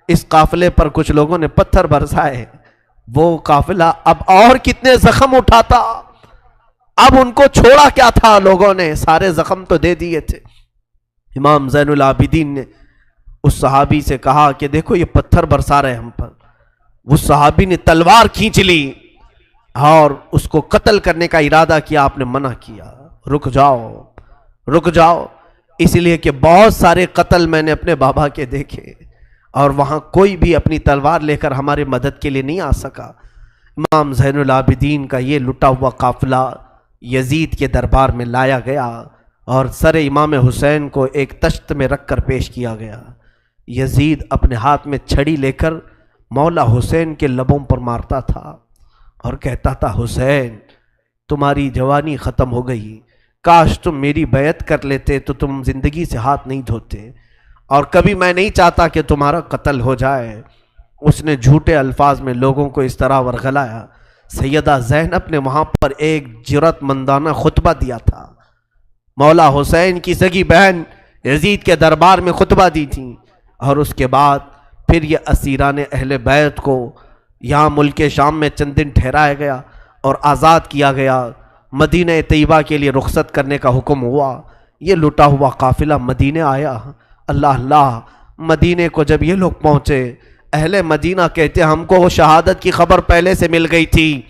اس قافلے پر کچھ لوگوں نے پتھر برسائے، وہ قافلہ اب اور کتنے زخم اٹھاتا، اب ان کو چھوڑا کیا تھا، لوگوں نے سارے زخم تو دے دیے تھے۔ امام زین العابدین نے اس صحابی سے کہا کہ دیکھو یہ پتھر برسا رہے ہم پر۔ اس صحابی نے تلوار کھینچ لی اور اس کو قتل کرنے کا ارادہ کیا، آپ نے منع کیا، رک جاؤ رک جاؤ، اس لیے کہ بہت سارے قتل میں نے اپنے بابا کے دیکھے، اور وہاں کوئی بھی اپنی تلوار لے کر ہمارے مدد کے لیے نہیں آ سکا۔ امام زین العابدین کا یہ لٹا ہوا قافلہ یزید کے دربار میں لایا گیا، اور سر امام حسین کو ایک تشت میں رکھ کر پیش کیا گیا۔ یزید اپنے ہاتھ میں چھڑی لے کر مولا حسین کے لبوں پر مارتا تھا اور کہتا تھا حسین تمہاری جوانی ختم ہو گئی، کاش تم میری بیعت کر لیتے تو تم زندگی سے ہاتھ نہیں دھوتے، اور کبھی میں نہیں چاہتا کہ تمہارا قتل ہو جائے۔ اس نے جھوٹے الفاظ میں لوگوں کو اس طرح ورغلایا۔ سیدہ زینب نے وہاں پر ایک جرأت مندانہ خطبہ دیا تھا، مولا حسین کی سگی بہن یزید کے دربار میں خطبہ دی تھی، اور اس کے بعد پھر یہ اسیران اہل بیت کو یہاں ملک شام میں چند دن ٹھہرایا گیا اور آزاد کیا گیا، مدینہ طیبہ کے لیے رخصت کرنے کا حکم ہوا۔ یہ لٹا ہوا قافلہ مدینہ آیا۔ اللہ اللہ، مدینے کو جب یہ لوگ پہنچے، اہل مدینہ کہتے ہم کو وہ شہادت کی خبر پہلے سے مل گئی تھی،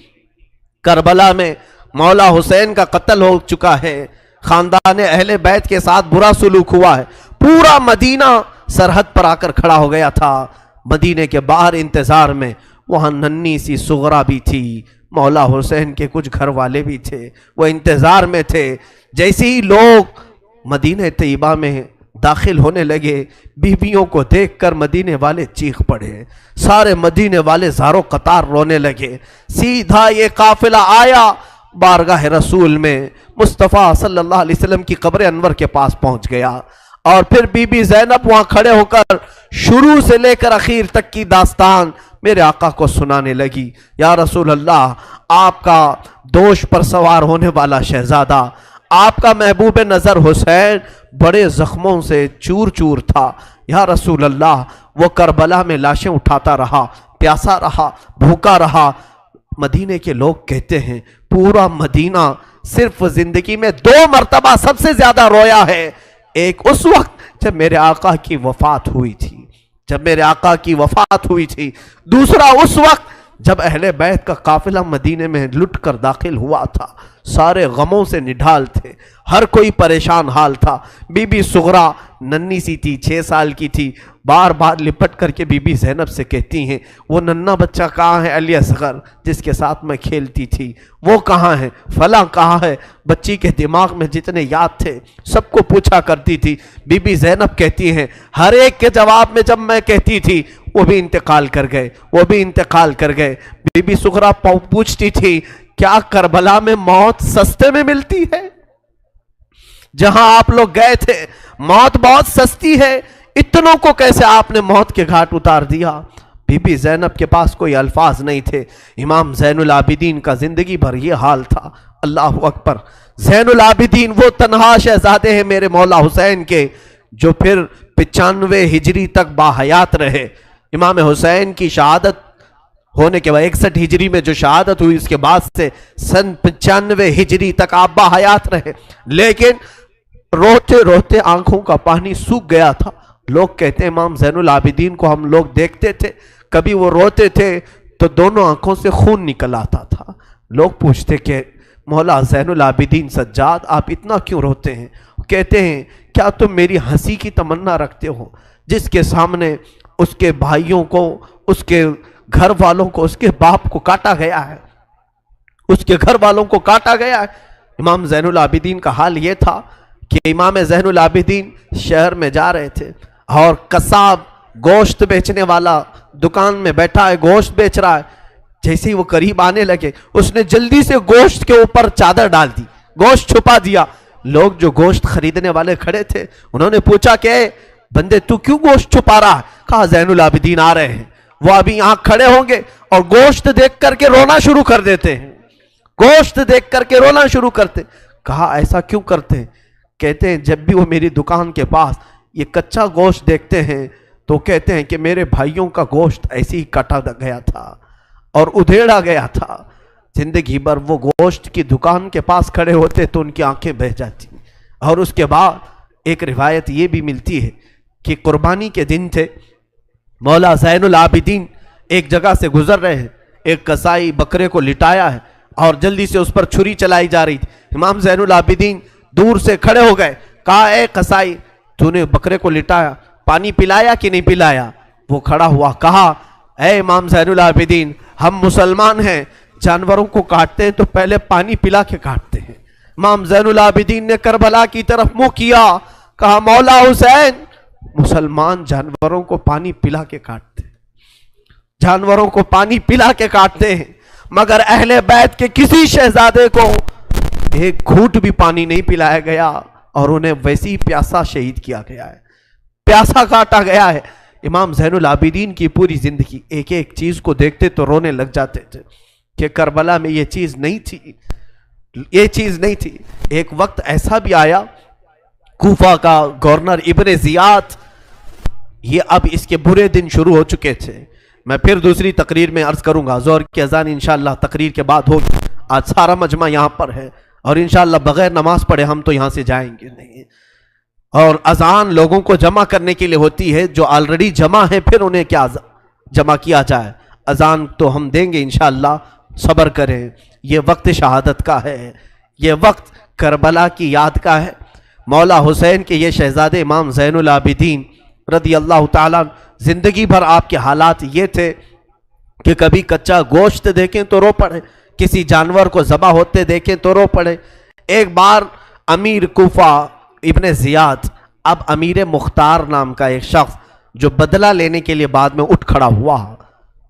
کربلا میں مولا حسین کا قتل ہو چکا ہے، خاندان اہل بیت کے ساتھ برا سلوک ہوا ہے۔ پورا مدینہ سرحد پر آ کر کھڑا ہو گیا تھا، مدینے کے باہر انتظار میں۔ وہاں ننھی سی سغرا بھی تھی، مولا حسین کے کچھ گھر والے بھی تھے، وہ انتظار میں تھے۔ جیسے ہی لوگ مدینہ طیبہ میں داخل ہونے لگے، بیویوں کو دیکھ کر مدینے والے چیخ پڑے، سارے مدینے والے زاروں قطار رونے لگے۔ سیدھا یہ قافلہ آیا بارگاہ رسول میں، مصطفیٰ صلی اللہ علیہ وسلم کی قبر انور کے پاس پہنچ گیا، اور پھر بی بی زینب وہاں کھڑے ہو کر شروع سے لے کر اخیر تک کی داستان میرے آقا کو سنانے لگی۔ یا رسول اللہ، آپ کا دوش پر سوار ہونے والا شہزادہ، آپ کا محبوب نظر حسین بڑے زخموں سے چور چور تھا۔ یا رسول اللہ، وہ کربلا میں لاشیں اٹھاتا رہا، پیاسا رہا، بھوکا رہا۔ مدینے کے لوگ کہتے ہیں پورا مدینہ صرف زندگی میں 2 مرتبہ سب سے زیادہ رویا ہے، ایک اس وقت جب میرے آقا کی وفات ہوئی تھی، جب میرے آقا کی وفات ہوئی تھی، دوسرا اس وقت جب اہل بیت کا قافلہ مدینے میں لٹ کر داخل ہوا تھا، سارے غموں سے نڈھال تھے، ہر کوئی پریشان حال تھا۔ بی بی صغرا ننھی سی تھی، 6 سال کی تھی، بار بار لپٹ کر کے بی بی زینب سے کہتی ہیں وہ ننھا بچہ کہاں ہے علی اصغر جس کے ساتھ میں کھیلتی تھی، وہ کہاں ہے، فلاں کہاں ہے۔ بچی کے دماغ میں جتنے یاد تھے سب کو پوچھا کرتی تھی۔ بی بی زینب کہتی ہیں ہر ایک کے جواب میں جب میں کہتی تھی وہ بھی انتقال کر گئے، وہ بھی انتقال کر گئے۔ بی بی صغرا پوچھتی تھی کیا کربلا میں موت سستے میں ملتی ہے؟ جہاں آپ لوگ گئے تھے موت بہت سستی ہے، اتنوں کو کیسے آپ نے موت کے گھاٹ اتار دیا؟ بی بی زینب کے پاس کوئی الفاظ نہیں تھے۔ امام زین العابدین کا زندگی بھر یہ حال تھا۔ اللہ اکبر! زین العابدین وہ تنہا شہزادے ہیں میرے مولا حسین کے جو پھر 95 ہجری تک باحیات رہے۔ امام حسین کی شہادت ہونے کے بعد 61 ہجری میں جو شہادت ہوئی اس کے بعد سے سن 95 ہجری تک آپ باحیات رہے، لیکن روتے روتے آنکھوں کا پانی سوکھ گیا تھا۔ لوگ کہتے ہیں امام زین العابدین کو ہم لوگ دیکھتے تھے، کبھی وہ روتے تھے تو دونوں آنکھوں سے خون نکل آتا تھا۔ لوگ پوچھتے کہ مولا زین العابدین سجاد آپ اتنا کیوں روتے ہیں؟ کہتے ہیں کیا تم میری ہنسی کی تمنا رکھتے ہو؟ جس کے سامنے اس کے بھائیوں کو، اس کے گھر والوں کو، اس کے باپ کو کاٹا گیا ہے، اس کے گھر والوں کو کاٹا گیا ہے۔ امام زین العابدین کا حال یہ تھا کہ امام زین العابدین شہر میں جا رہے تھے اور قصاب گوشت بیچنے والا دکان میں بیٹھا ہے، گوشت بیچ رہا ہے۔ جیسے ہی وہ قریب آنے لگے اس نے جلدی سے گوشت کے اوپر چادر ڈال دی، گوشت چھپا دیا۔ لوگ جو گوشت خریدنے والے کھڑے تھے انہوں نے پوچھا کہ اے بندے تو کیوں گوشت چھپا رہا ہے؟ کہا زین العابدین آ رہے ہیں، وہ ابھی یہاں کھڑے ہوں گے اور گوشت دیکھ کر کے رونا شروع کر دیتے ہیں، گوشت دیکھ کر کے رونا شروع کرتے۔ کہا ایسا کیوں کرتے ہیں؟ کہتے ہیں جب بھی وہ میری دکان کے پاس یہ کچا گوشت دیکھتے ہیں تو کہتے ہیں کہ میرے بھائیوں کا گوشت ایسے ہی کاٹا گیا تھا اور ادھیڑا گیا تھا۔ زندگی بھر وہ گوشت کی دکان کے پاس کھڑے ہوتے تو ان کی آنکھیں بہہ جاتی۔ اور اس کے بعد ایک روایت یہ بھی ملتی ہے کہ قربانی کے دن تھے، مولا زین العابدین ایک جگہ سے گزر رہے ہیں، ایک قصائی بکرے کو لٹایا ہے اور جلدی سے اس پر چھری چلائی جا رہی تھی۔ امام زین العابدین دور سے کھڑے ہو گئے، کہا اے قصائی تو نے بکرے کو لٹایا، پانی پلایا کہ نہیں پلایا؟ وہ کھڑا ہوا، کہا اے امام زین العابدین ہم مسلمان ہیں، جانوروں کو کاٹتے ہیں تو پہلے پانی پلا کے کاٹتے ہیں۔ امام زین العابدین نے کربلا کی طرف منہ کیا، کہا مولا حسین مسلمان جانوروں کو پانی پلا کے کاٹتے ہیں، جانوروں کو پانی پلا کے کاٹتے ہیں، مگر اہل بیت کے کسی شہزادے کو ایک گھونٹ بھی پانی نہیں پلایا گیا اور انہیں ویسی ہی پیاسا شہید کیا گیا ہے، پیاسا کاٹا گیا ہے۔ امام زین العابدین کی پوری زندگی ایک ایک چیز کو دیکھتے تو رونے لگ جاتے تھے کہ کربلا میں یہ چیز نہیں تھی، یہ چیز نہیں تھی۔ ایک وقت ایسا بھی آیا، کوفہ کا گورنر ابن زیاد، یہ اب اس کے برے دن شروع ہو چکے تھے۔ میں پھر دوسری تقریر میں عرض کروں گا، ظہر کی اذان انشاءاللہ تقریر کے بعد ہوگی۔ آج سارا مجمع یہاں پر ہے اور انشاءاللہ بغیر نماز پڑھے ہم تو یہاں سے جائیں گے نہیں، اور اذان لوگوں کو جمع کرنے کے لیے ہوتی ہے، جو آلریڈی جمع ہیں پھر انہیں کیا جمع کیا جائے۔ اذان تو ہم دیں گے انشاءاللہ، صبر کریں۔ یہ وقت شہادت کا ہے، یہ وقت کربلا کی یاد کا ہے۔ مولا حسین کے یہ شہزادے امام زین العابدین رضی اللہ تعالیٰ، زندگی بھر آپ کے حالات یہ تھے کہ کبھی کچا گوشت دیکھیں تو رو پڑے، کسی جانور کو ذبح ہوتے دیکھیں تو رو پڑے۔ ایک بار امیر کوفہ ابن زیاد، اب امیر مختار نام کا ایک شخص جو بدلہ لینے کے لیے بعد میں اٹھ کھڑا ہوا،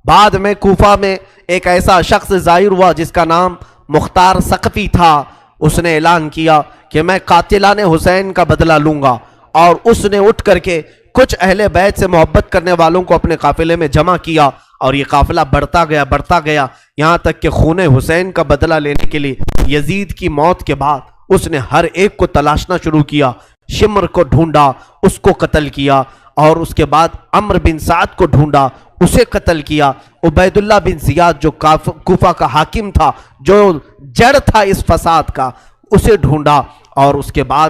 بعد میں کوفہ میں ایک ایسا شخص ظاہر ہوا جس کا نام مختار ثقفی تھا، اس نے اعلان کیا کہ میں قاتلان حسین کا بدلہ لوں گا، اور اس نے اٹھ کر کے کچھ اہل بیت سے محبت کرنے والوں کو اپنے قافلے میں جمع کیا، اور یہ قافلہ بڑھتا گیا یہاں تک کہ خون حسین کا بدلہ لینے کے لیے یزید کی موت کے بعد اس نے ہر ایک کو تلاشنا شروع کیا، شمر کو ڈھونڈا، اس کو قتل کیا، اور اس کے بعد عمرو بن سعد کو ڈھونڈا، اسے قتل کیا، عبید اللہ بن زیاد جو کوفہ کا حاکم تھا، جو جڑ تھا اس فساد کا، اسے ڈھونڈا، اور اس کے بعد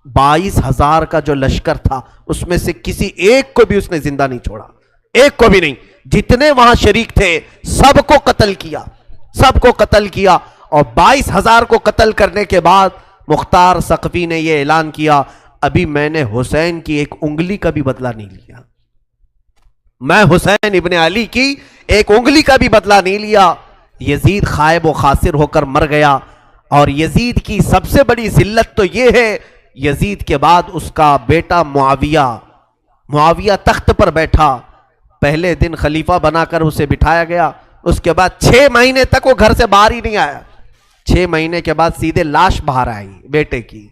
22,000 کا جو لشکر تھا اس میں سے کسی ایک کو بھی اس نے زندہ نہیں چھوڑا، ایک کو بھی نہیں. جتنے وہاں شریک تھے سب کو قتل کیا، سب کو قتل کیا. اور 22,000 کو قتل کرنے کے بعد مختار ثقفی نے یہ اعلان کیا، ابھی میں نے حسین کی ایک انگلی کا بھی بدلہ نہیں لیا، میں حسین ابن علی کی ایک انگلی کا بھی بدلہ نہیں لیا. یزید خائب و خاسر ہو کر مر گیا. اور یزید کی سب سے بڑی ذلت تو یہ ہے، یزید کے بعد اس کا بیٹا معاویہ تخت پر بیٹھا. پہلے دن خلیفہ بنا کر اسے بٹھایا گیا، اس کے بعد 6 مہینے تک وہ گھر سے باہر ہی نہیں آیا. 6 مہینے کے بعد سیدھے لاش باہر آئی بیٹے کی.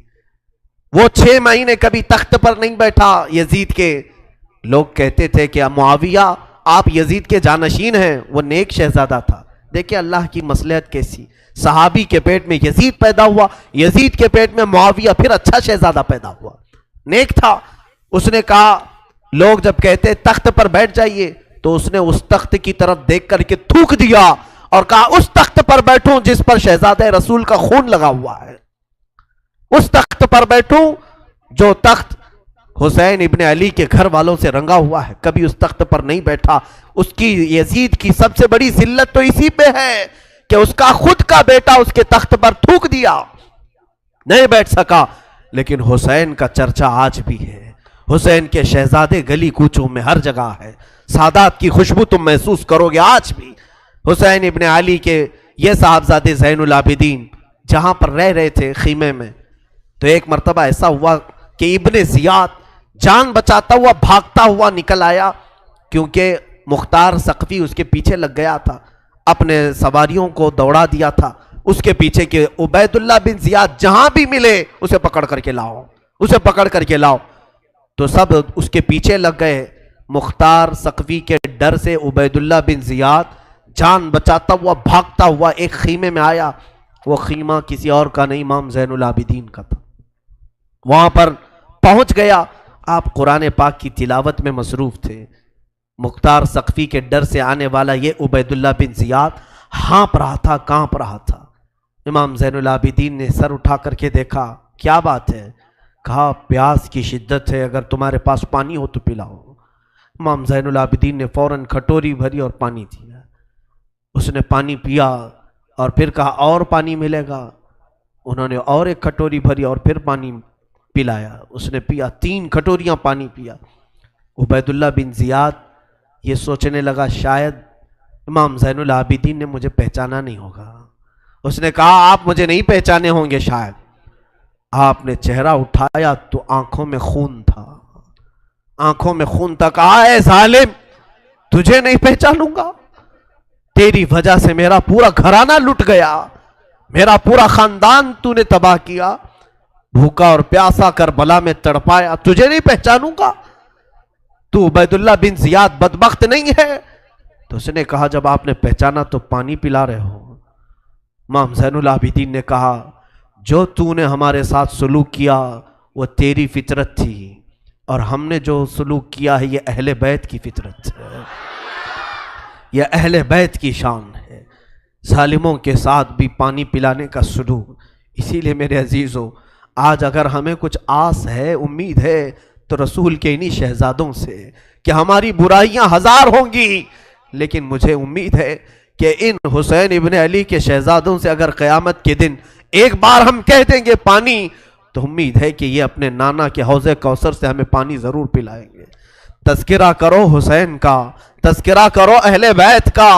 وہ 6 مہینے کبھی تخت پر نہیں بیٹھا یزید کے. لوگ کہتے تھے کہ معاویہ آپ یزید کے جانشین ہیں، وہ نیک شہزادہ تھا. دیکھیں اللہ کی مصلحت کیسی، صحابی کے پیٹ میں یزید پیدا ہوا، یزید کے پیٹ میں معاویہ، پھر اچھا شہزادہ پیدا ہوا، نیک تھا. اس نے کہا، لوگ جب کہتے تخت پر بیٹھ جائیے تو اس نے اس تخت کی طرف دیکھ کر کے تھوک دیا اور کہا اس تخت پر بیٹھوں جس پر شہزادہ رسول کا خون لگا ہوا ہے، اس تخت پر بیٹھوں جو تخت حسین ابن علی کے گھر والوں سے رنگا ہوا ہے. کبھی اس تخت پر نہیں بیٹھا. اس کی یزید کی سب سے بڑی ذلت تو اسی پہ ہے کہ اس کا خود کا بیٹا اس کے تخت پر تھوک دیا، نہیں بیٹھ سکا. لیکن حسین کا چرچا آج بھی ہے، حسین کے شہزادے گلی کوچوں میں ہر جگہ ہے. سادات کی خوشبو تم محسوس کرو گے آج بھی. حسین ابن علی کے یہ صاحبزادے زین العابدین جہاں پر رہ رہے تھے خیمے میں، تو ایک مرتبہ ایسا ہوا کہ ابن زیاد جان بچاتا ہوا بھاگتا ہوا نکل آیا، کیونکہ مختار ثقفی اس کے پیچھے لگ گیا تھا، اپنے سواریوں کو دوڑا دیا تھا اس کے پیچھے کہ عبید اللہ بن زیاد جہاں بھی ملے اسے پکڑ کر کے لاؤ، اسے پکڑ کر کے لاؤ. تو سب اس کے پیچھے لگ گئے. مختار ثقفی کے ڈر سے عبید اللہ بن زیاد جان بچاتا ہوا بھاگتا ہوا ایک خیمے میں آیا. وہ خیمہ کسی اور کا نہیں، امام زین العابدین کا تھا. وہاں پر پہنچ گیا. آپ قرآن پاک کی تلاوت میں مصروف تھے. مختار ثقفی کے ڈر سے آنے والا یہ عبید اللہ بن زیاد ہانپ رہا تھا، کانپ رہا تھا. امام زین العابدین نے سر اٹھا کر کے دیکھا، کیا بات ہے؟ کہا پیاس کی شدت ہے، اگر تمہارے پاس پانی ہو تو پلاؤ. امام زین العابدین نے فوراً کھٹوری بھری اور پانی دیا. اس نے پانی پیا اور پھر کہا اور پانی ملے گا. انہوں نے اور ایک کھٹوری بھری اور پھر پانی پلایا. اس نے پیا، 3 کھٹوریاں پانی پیا. عبید اللہ بن زیاد یہ سوچنے لگا شاید امام زین العابدین نے مجھے پہچانا نہیں ہوگا. اس نے کہا آپ مجھے نہیں پہچانے ہوں گے شاید. آپ نے چہرہ اٹھایا تو آنکھوں میں خون تھا، آنکھوں میں خون تھا. کہا اے ظالم، تجھے نہیں پہچانوں گا؟ تیری وجہ سے میرا پورا گھرانہ لٹ گیا، میرا پورا خاندان تو نے تباہ کیا، بھوکا اور پیاسا کربلا میں تڑپایا، تجھے نہیں پہچانوں گا؟ تو عبید اللہ بن زیاد بدبخت نہیں ہے؟ تو اس نے کہا جب آپ نے پہچانا تو پانی پلا رہے ہو. امام زین العابدین نے کہا جو تو نے ہمارے ساتھ سلوک کیا وہ تیری فطرت تھی، اور ہم نے جو سلوک کیا ہے یہ اہل بیت کی فطرت ہے، یہ اہل بیت کی شان ہے، ظالموں کے ساتھ بھی پانی پلانے کا سلوک. اسی لیے میرے عزیزو، آج اگر ہمیں کچھ آس ہے، امید ہے، تو رسول کے انہی شہزادوں سے کہ ہماری برائیاں 1000 ہوں گی، لیکن مجھے امید ہے کہ ان حسین ابن علی کے شہزادوں سے اگر قیامت کے دن ایک بار ہم کہہ دیں گے پانی، تو امید ہے کہ یہ اپنے نانا کے حوض کوثر سے ہمیں پانی ضرور پلائیں گے. تذکرہ کرو حسین کا، تذکرہ کرو اہل بیت کا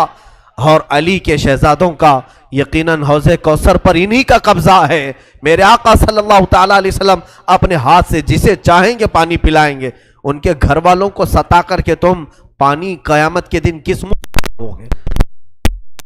اور علی کے شہزادوں کا. یقیناً حوض کوثر پر انہی کا قبضہ ہے. میرے آقا صلی اللہ تعالیٰ علیہ وسلم اپنے ہاتھ سے جسے چاہیں گے پانی پلائیں گے. ان کے گھر والوں کو ستا کر کے تم پانی قیامت کے دن کس منہ ہوگے،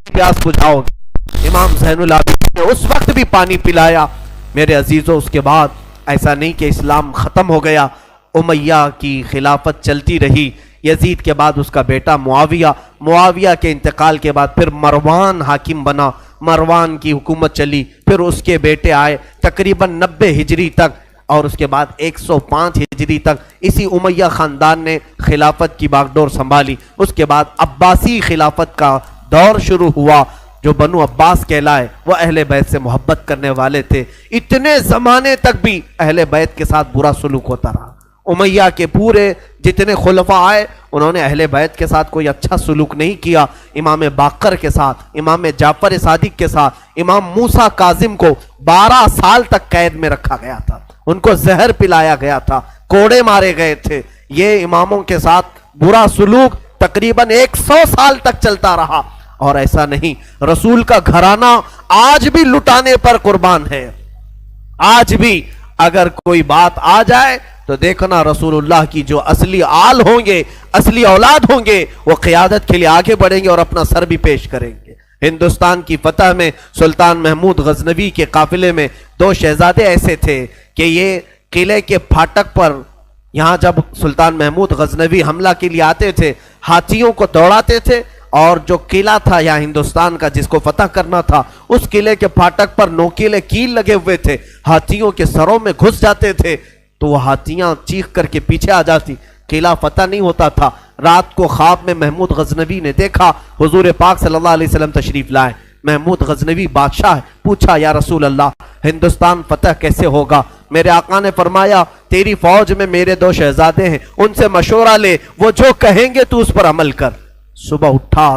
پیاس بجھاؤ گے. امام زین العابدین نے اس وقت بھی پانی پلایا. میرے عزیزوں، اس کے بعد ایسا نہیں کہ اسلام ختم ہو گیا، امیہ کی خلافت چلتی رہی. یزید کے بعد اس کا بیٹا معاویہ کے انتقال کے بعد پھر مروان حاکم بنا، مروان کی حکومت چلی. پھر اس کے بیٹے آئے تقریباً 90 ہجری تک، اور اس کے بعد 105 ہجری تک اسی امیہ خاندان نے خلافت کی باغڈور سنبھالی. اس کے بعد عباسی خلافت کا دور شروع ہوا. جو بنو عباس کہلائے وہ اہل بیت سے محبت کرنے والے تھے. اتنے زمانے تک بھی اہل بیت کے ساتھ برا سلوک ہوتا رہا. امیہ کے پورے جتنے خلفاء آئے انہوں نے اہل بیت کے ساتھ کوئی اچھا سلوک نہیں کیا. امام باقر کے ساتھ، امام جعفر صادق کے ساتھ، امام موسیٰ کاظم کو 12 سال تک قید میں رکھا گیا تھا، ان کو زہر پلایا گیا تھا، کوڑے مارے گئے تھے. یہ اماموں کے ساتھ برا سلوک تقریباً 100 سال تک چلتا رہا. اور ایسا نہیں، رسول کا گھرانہ آج بھی لٹانے پر قربان ہے. آج بھی اگر کوئی بات آ جائے تو دیکھنا رسول اللہ کی جو اصلی آل ہوں گے، اصلی اولاد ہوں گے، وہ قیادت کے لیے آگے بڑھیں گے اور اپنا سر بھی پیش کریں گے. ہندوستان کی فتح میں سلطان محمود غزنوی کے قافلے میں 2 شہزادے ایسے تھے کہ یہ قلعے کے پھاٹک پر، یہاں جب سلطان محمود غزنوی حملہ کے لیے آتے تھے ہاتھیوں کو دوڑاتے تھے، اور جو قلعہ تھا یہاں ہندوستان کا جس کو فتح کرنا تھا، اس قلعے کے پھاٹک پر نوکیلے کیل لگے ہوئے تھے، ہاتھیوں کے سروں میں گھس جاتے تھے تو وہ ہاتھیاں چیخ کر کے پیچھے آ جاتی، قلعہ فتح نہیں ہوتا تھا. رات کو خواب میں محمود غزنوی نے دیکھا حضور پاک صلی اللہ علیہ وسلم تشریف لائے. محمود غزنوی بادشاہ ہے، پوچھا یا رسول اللہ ہندوستان فتح کیسے ہوگا؟ میرے آقا نے فرمایا تیری فوج میں میرے 2 شہزادے ہیں، ان سے مشورہ لے، وہ جو کہیں گے تو اس پر عمل کر. صبح اٹھا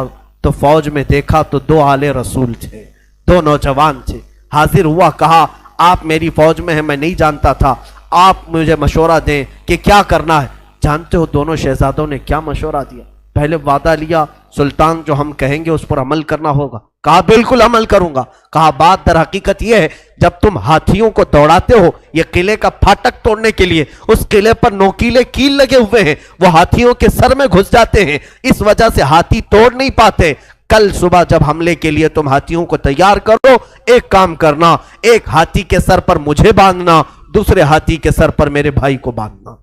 تو فوج میں دیکھا تو 2 آلے رسول تھے، 2 نوجوان تھے. حاضر ہوا، کہا آپ میری فوج میں ہیں، میں نہیں جانتا تھا، آپ مجھے مشورہ دیں کہ کیا کرنا ہے. جانتے ہو دونوں شہزادوں نے کیا مشورہ دیا؟ پہلے وعدہ لیا سلطان جو ہم کہیں گے اس پر عمل کرنا ہوگا. کہا بالکل عمل کروں گا. کہا بات در حقیقت یہ ہے جب تم ہاتھیوں کو دوڑاتے ہو یہ قلعے کا پھاٹک توڑنے کے لیے، اس قلعے پر نوکیلے کیل لگے ہوئے ہیں، وہ ہاتھیوں کے سر میں گھس جاتے ہیں، اس وجہ سے ہاتھی توڑ نہیں پاتے. کل صبح جب حملے کے لیے تم ہاتھیوں کو تیار کرو، ایک کام کرنا، ایک ہاتھی کے سر پر مجھے باندھنا، دوسرے ہاتھی کے سر پر میرے بھائی کو باندھنا.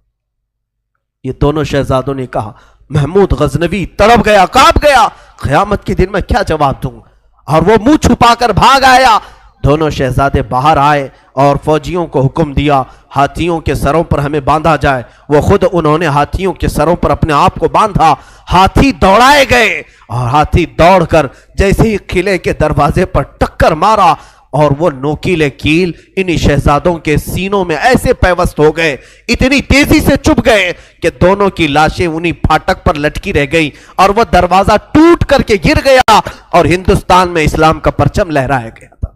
یہ دونوں شہزادوں نے کہا. محمود غزنوی تڑپ گیا، کانپ گیا، قیامت کے دن میں کیا جواب دوں، اور وہ منہ چھپا کر بھاگ آیا. دونوں شہزادے باہر آئے اور فوجیوں کو حکم دیا ہاتھیوں کے سروں پر ہمیں باندھا جائے. وہ خود انہوں نے ہاتھیوں کے سروں پر اپنے آپ کو باندھا. ہاتھی دوڑائے گئے اور ہاتھی دوڑ کر جیسے ہی قلعے کے دروازے پر ٹکر مارا اور وہ نوکیلے کیل انہی شہزادوں کے سینوں میں ایسے پیوست ہو گئے، اتنی تیزی سے چپ گئے کہ دونوں کی لاشیں انہی پھاٹک پر لٹکی رہ گئی اور وہ دروازہ ٹوٹ کر کے گر گیا اور ہندوستان میں اسلام کا پرچم لہرایا گیا تھا.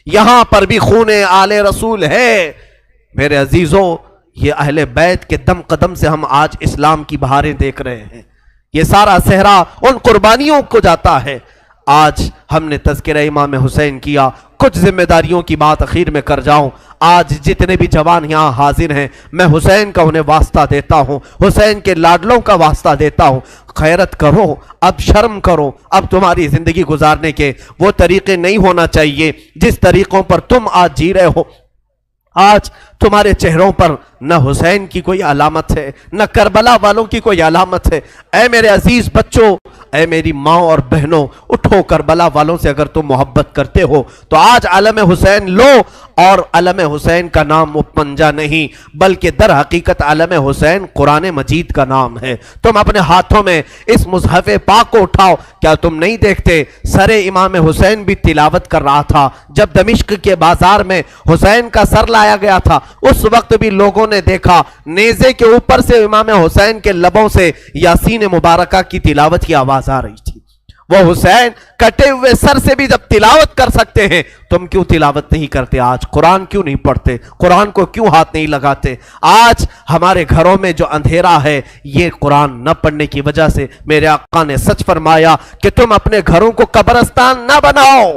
یہاں پر بھی خون آل رسول ہے. میرے عزیزوں، یہ اہل بیت کے دم قدم سے ہم آج اسلام کی بہاریں دیکھ رہے ہیں. یہ سارا صحرا ان قربانیوں کو جاتا ہے. آج ہم نے تذکرہ امام حسین کیا. کچھ ذمہ داریوں کی بات اخیر میں کر جاؤں. آج جتنے بھی جوان یہاں حاضر ہیں میں حسین کا انہیں واسطہ دیتا ہوں، حسین کے لاڈلوں کا واسطہ دیتا ہوں. خیرت کرو، اب شرم کرو. اب تمہاری زندگی گزارنے کے وہ طریقے نہیں ہونا چاہیے جس طریقوں پر تم آج جی رہے ہو. آج تمہارے چہروں پر نہ حسین کی کوئی علامت ہے، نہ کربلا والوں کی کوئی علامت ہے. اے میرے عزیز بچوں، اے میری ماں اور بہنوں، اٹھو. کربلا والوں سے اگر تم محبت کرتے ہو تو آج علم حسین لو. اور علم حسین کا نام پنجا نہیں بلکہ در حقیقت علم حسین قرآن مجید کا نام ہے. تم اپنے ہاتھوں میں اس مصحف پاک کو اٹھاؤ. کیا تم نہیں دیکھتے سر امام حسین بھی تلاوت کر رہا تھا جب دمشق کے بازار میں حسین کا سر لایا گیا تھا؟ اس وقت بھی لوگوں نے دیکھا نیزے کے اوپر سے امام حسین کے لبوں سے یاسین مبارکہ کی تلاوت کی آواز آ رہی تھی. وہ حسین کٹے ہوئے سر سے بھی جب تلاوت کر سکتے ہیں، تم کیوں تلاوت نہیں کرتے؟ آج قرآن کیوں نہیں پڑھتے؟ قرآن کو کیوں ہاتھ نہیں لگاتے؟ آج ہمارے گھروں میں جو اندھیرا ہے یہ قرآن نہ پڑھنے کی وجہ سے. میرے آقا نے سچ فرمایا کہ تم اپنے گھروں کو قبرستان نہ بناؤ.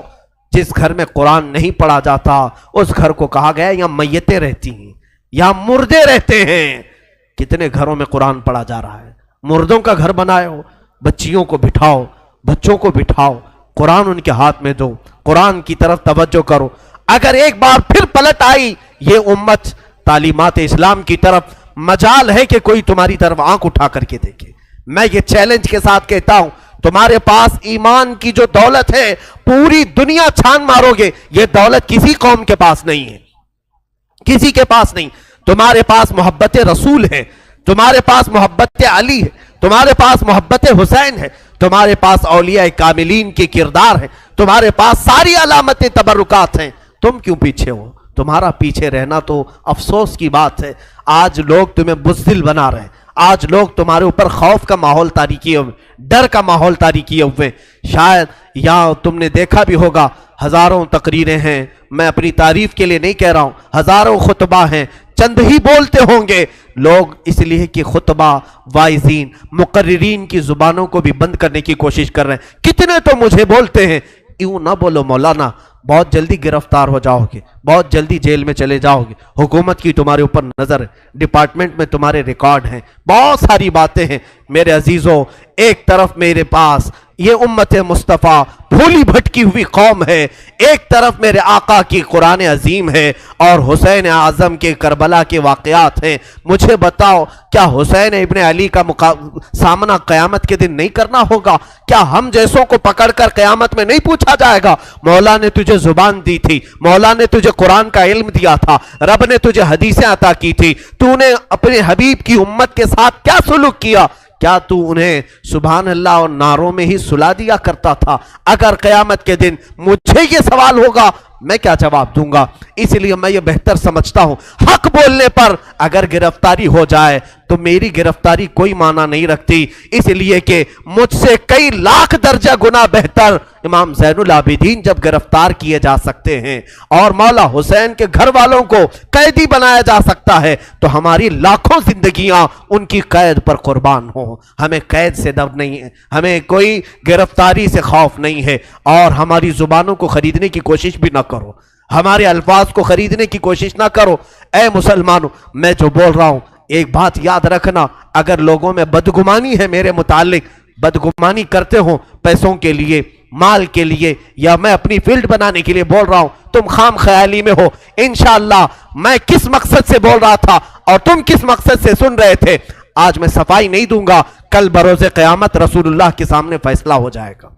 جس گھر میں قرآن نہیں پڑھا جاتا اس گھر کو کہا گیا یہاں میتیں رہتی ہیں، یہاں مردے رہتے ہیں. کتنے گھروں میں قرآن پڑھا جا رہا ہے؟ مردوں کا گھر بنائے ہو. بچیوں کو بٹھاؤ، بچوں کو بٹھاؤ، قرآن ان کے ہاتھ میں دو، قرآن کی طرف توجہ کرو. اگر ایک بار پھر پلٹ آئی یہ امت تعلیمات اسلام کی طرف، مجال ہے کہ کوئی تمہاری طرف آنکھ اٹھا کر کے دیکھے. میں یہ چیلنج کے ساتھ کہتا ہوں تمہارے پاس ایمان کی جو دولت ہے پوری دنیا چھان مارو گے یہ دولت کسی قوم کے پاس نہیں ہے، کسی کے پاس نہیں. تمہارے پاس محبت رسول ہے، تمہارے پاس محبت علی ہے، تمہارے پاس محبت حسین ہے، تمہارے پاس اولیاء کاملین کے کردار ہیں، تمہارے پاس ساری علامتیں تبرکات ہیں، تم کیوں پیچھے ہو؟ تمہارا پیچھے رہنا تو افسوس کی بات ہے۔ آج لوگ تمہیں بزدل بنا رہے ہیں، آج لوگ تمہارے اوپر خوف کا ماحول طاری کیے ہوئے، ڈر کا ماحول طاری کیے ہوئے۔ شاید یہاں تم نے دیکھا بھی ہوگا، ہزاروں تقریریں ہیں، میں اپنی تعریف کے لیے نہیں کہہ رہا ہوں، ہزاروں خطبہ ہیں، چند ہی بولتے ہوں گے لوگ، اس لیے کہ خطبہ وائزین مقررین کی زبانوں کو بھی بند کرنے کی کوشش کر رہے ہیں۔ کتنے تو مجھے بولتے ہیں یوں نہ بولو مولانا، بہت جلدی گرفتار ہو جاؤ گے، بہت جلدی جیل میں چلے جاؤ گے، حکومت کی تمہارے اوپر نظر ہے، ڈپارٹمنٹ میں تمہارے ریکارڈ ہیں، بہت ساری باتیں ہیں۔ میرے عزیزوں، ایک طرف میرے پاس یہ امت مصطفیٰ بھولی بھٹکی ہوئی قوم ہے، ایک طرف میرے آقا کی قرآن عظیم ہے اور حسین اعظم کے کربلا کے واقعات ہیں۔ مجھے بتاؤ، کیا حسین ابن علی کا سامنا قیامت کے دن نہیں کرنا ہوگا؟ کیا ہم جیسوں کو پکڑ کر قیامت میں نہیں پوچھا جائے گا مولا نے تجھے زبان دی تھی، مولا نے تجھے قرآن کا علم دیا تھا، رب نے تجھے حدیثیں عطا کی تھی، تو نے اپنے حبیب کی امت کے ساتھ کیا سلوک کیا؟ کیا تو انہیں سبحان اللہ اور نعروں میں ہی سلا دیا کرتا تھا؟ اگر قیامت کے دن مجھے یہ سوال ہوگا میں کیا جواب دوں گا؟ اس لیے میں یہ بہتر سمجھتا ہوں، حق بولنے پر اگر گرفتاری ہو جائے تو میری گرفتاری کوئی معنی نہیں رکھتی، اس لیے کہ مجھ سے کئی لاکھ درجہ گنا بہتر امام زین العابدین جب گرفتار کیے جا سکتے ہیں اور مولا حسین کے گھر والوں کو قیدی بنایا جا سکتا ہے تو ہماری لاکھوں زندگیاں ان کی قید پر قربان ہوں۔ ہمیں قید سے ڈر نہیں ہے، ہمیں کوئی گرفتاری سے خوف نہیں ہے، اور ہماری زبانوں کو خریدنے کی کوشش بھی نہ کرو، ہمارے الفاظ کو خریدنے کی کوشش نہ کرو۔ اے مسلمانوں، میں جو بول رہا ہوں ایک بات یاد رکھنا، اگر لوگوں میں بدگمانی ہے میرے متعلق، بدگمانی کرتے ہوں پیسوں کے لیے، مال کے لیے، یا میں اپنی فیلڈ بنانے کے لیے بول رہا ہوں، تم خام خیالی میں ہو۔ انشاءاللہ میں کس مقصد سے بول رہا تھا اور تم کس مقصد سے سن رہے تھے، آج میں صفائی نہیں دوں گا، کل بروز قیامت رسول اللہ کے سامنے فیصلہ ہو جائے گا،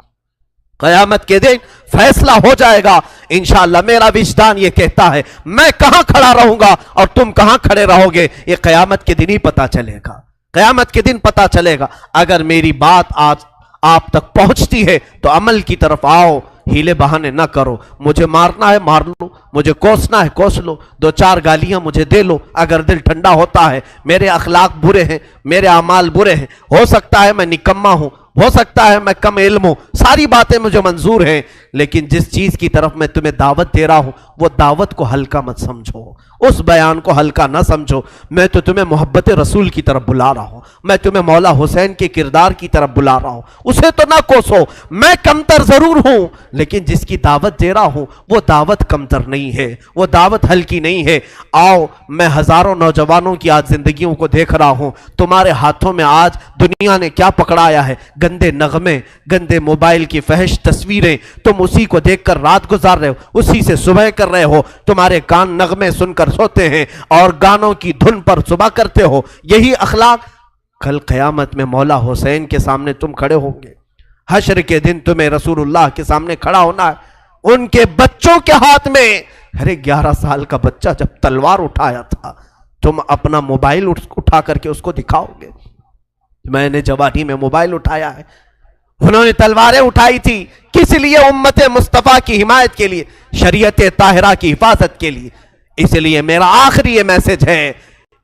قیامت کے دن فیصلہ ہو جائے گا انشاءاللہ۔ میرا وجدان یہ کہتا ہے میں کہاں کھڑا رہوں گا اور تم کہاں کھڑے رہو گے، یہ قیامت کے دن ہی پتا چلے گا، قیامت کے دن پتا چلے گا۔ اگر میری بات آج آپ تک پہنچتی ہے تو عمل کی طرف آؤ، ہیلے بہانے نہ کرو۔ مجھے مارنا ہے مار لو، مجھے کوسنا ہے کوس لو، دو چار گالیاں مجھے دے لو، اگر دل ٹھنڈا ہوتا ہے۔ میرے اخلاق برے ہیں، میرے اعمال برے ہیں، ہو سکتا ہے میں نکما ہوں، ہو سکتا ہے میں کم علم ہوں، ساری باتیں مجھے منظور ہیں، لیکن جس چیز کی طرف میں تمہیں دعوت دے رہا ہوں وہ دعوت کو ہلکا مت سمجھو، اس بیان کو ہلکا نہ سمجھو۔ میں تو تمہیں محبت رسول کی طرف بلا رہا ہوں، میں تمہیں مولا حسین کے کردار کی طرف بلا رہا ہوں، اسے تو نہ کوسو۔ میں کمتر ضرور ہوں لیکن جس کی دعوت دے رہا ہوں وہ دعوت کمتر نہیں ہے، وہ دعوت ہلکی نہیں ہے۔ آؤ، میں ہزاروں نوجوانوں کی آج زندگیوں کو دیکھ رہا ہوں، تمہارے ہاتھوں میں آج دنیا نے کیا پکڑایا ہے؟ گندے نغمے، گندے موبائل کی فحش تصویریں، تم اسی کو دیکھ کر رات گزار رہے ہو، اسی سے صبح کر رہے ہو، تمہارے کان نغمے سن کر سوتے ہیں اور گانوں کی دھن پر صبح کرتے ہو۔ یہی اخلاق کل قیامت میں مولا حسین کے سامنے تم کھڑے ہوں گے، حشر کے دن تمہیں رسول اللہ کے سامنے کھڑا ہونا ہے، ان کے بچوں کے ہاتھ میں۔ ارے 11 سال کا بچہ جب تلوار اٹھایا تھا، تم اپنا موبائل اٹھا کر کے اس کو دکھاؤ گے؟ میں نے جوانی میں موبائل اٹھایا ہے، انہوں نے تلواریں اٹھائی تھی، کس لیے؟ امت مصطفیٰ کی حمایت کے لیے، شریعت طاہرہ کی حفاظت کے لیے۔ اس لیے میرا آخری یہ میسج ہے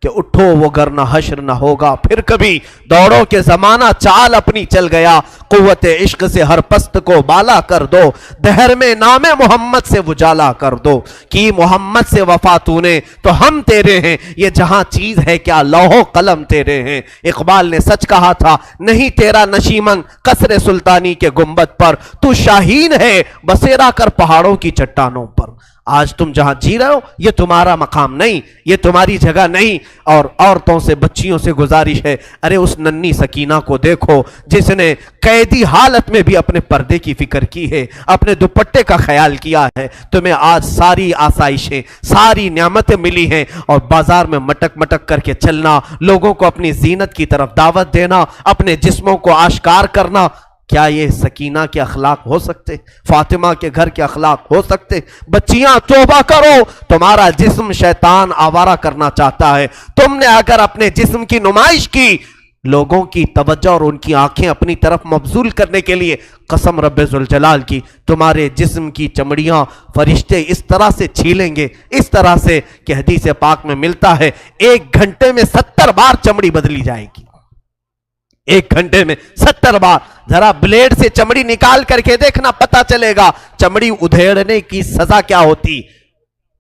کہ اٹھو وہ گرنا حشر نہ ہوگا پھر کبھی، دوڑو کہ زمانہ چال اپنی چل گیا، قوت عشق سے ہر پست کو بالا کر دو، دہر میں نام محمد سے وجالا کر دو، کی محمد سے وفا تو نے تو ہم تیرے ہیں، یہ جہاں چیز ہے کیا لوح و قلم تیرے ہیں۔ اقبال نے سچ کہا تھا، نہیں تیرا نشیمن قصر سلطانی کے گنبد پر، تو شاہین ہے بسیرا کر پہاڑوں کی چٹانوں پر۔ آج تم جہاں جی رہے ہو یہ تمہارا مقام نہیں، یہ تمہاری جگہ نہیں۔ اور عورتوں سے، بچیوں سے گزارش ہے، ارے اس ننھی سکینہ کو دیکھو جس نے قیدی حالت میں بھی اپنے پردے کی فکر کی ہے، اپنے دوپٹے کا خیال کیا ہے۔ تمہیں آج ساری آسائشیں، ساری نعمتیں ملی ہیں اور بازار میں مٹک مٹک کر کے چلنا، لوگوں کو اپنی زینت کی طرف دعوت دینا، اپنے جسموں کو آشکار کرنا، کیا یہ سکینہ کے اخلاق ہو سکتے؟ فاطمہ کے گھر کے اخلاق ہو سکتے؟ بچیاں توبہ کرو، تمہارا جسم شیطان آوارہ کرنا چاہتا ہے۔ تم نے اگر اپنے جسم کی نمائش کی، لوگوں کی توجہ اور ان کی آنکھیں اپنی طرف مبذول کرنے کے لیے قسم رب ذوالجلال کی تمہارے جسم کی چمڑیاں فرشتے اس طرح سے چھیلیں گے، اس طرح سے کہ حدیث پاک میں ملتا ہے 1 گھنٹے میں 70 بار چمڑی بدلی جائے گی۔ 1 گھنٹے میں 70 بار۔ ذرا بلیڈ سے چمڑی نکال کر کے دیکھنا، پتہ چلے گا چمڑی ادھیڑنے کی سزا کیا ہوتی۔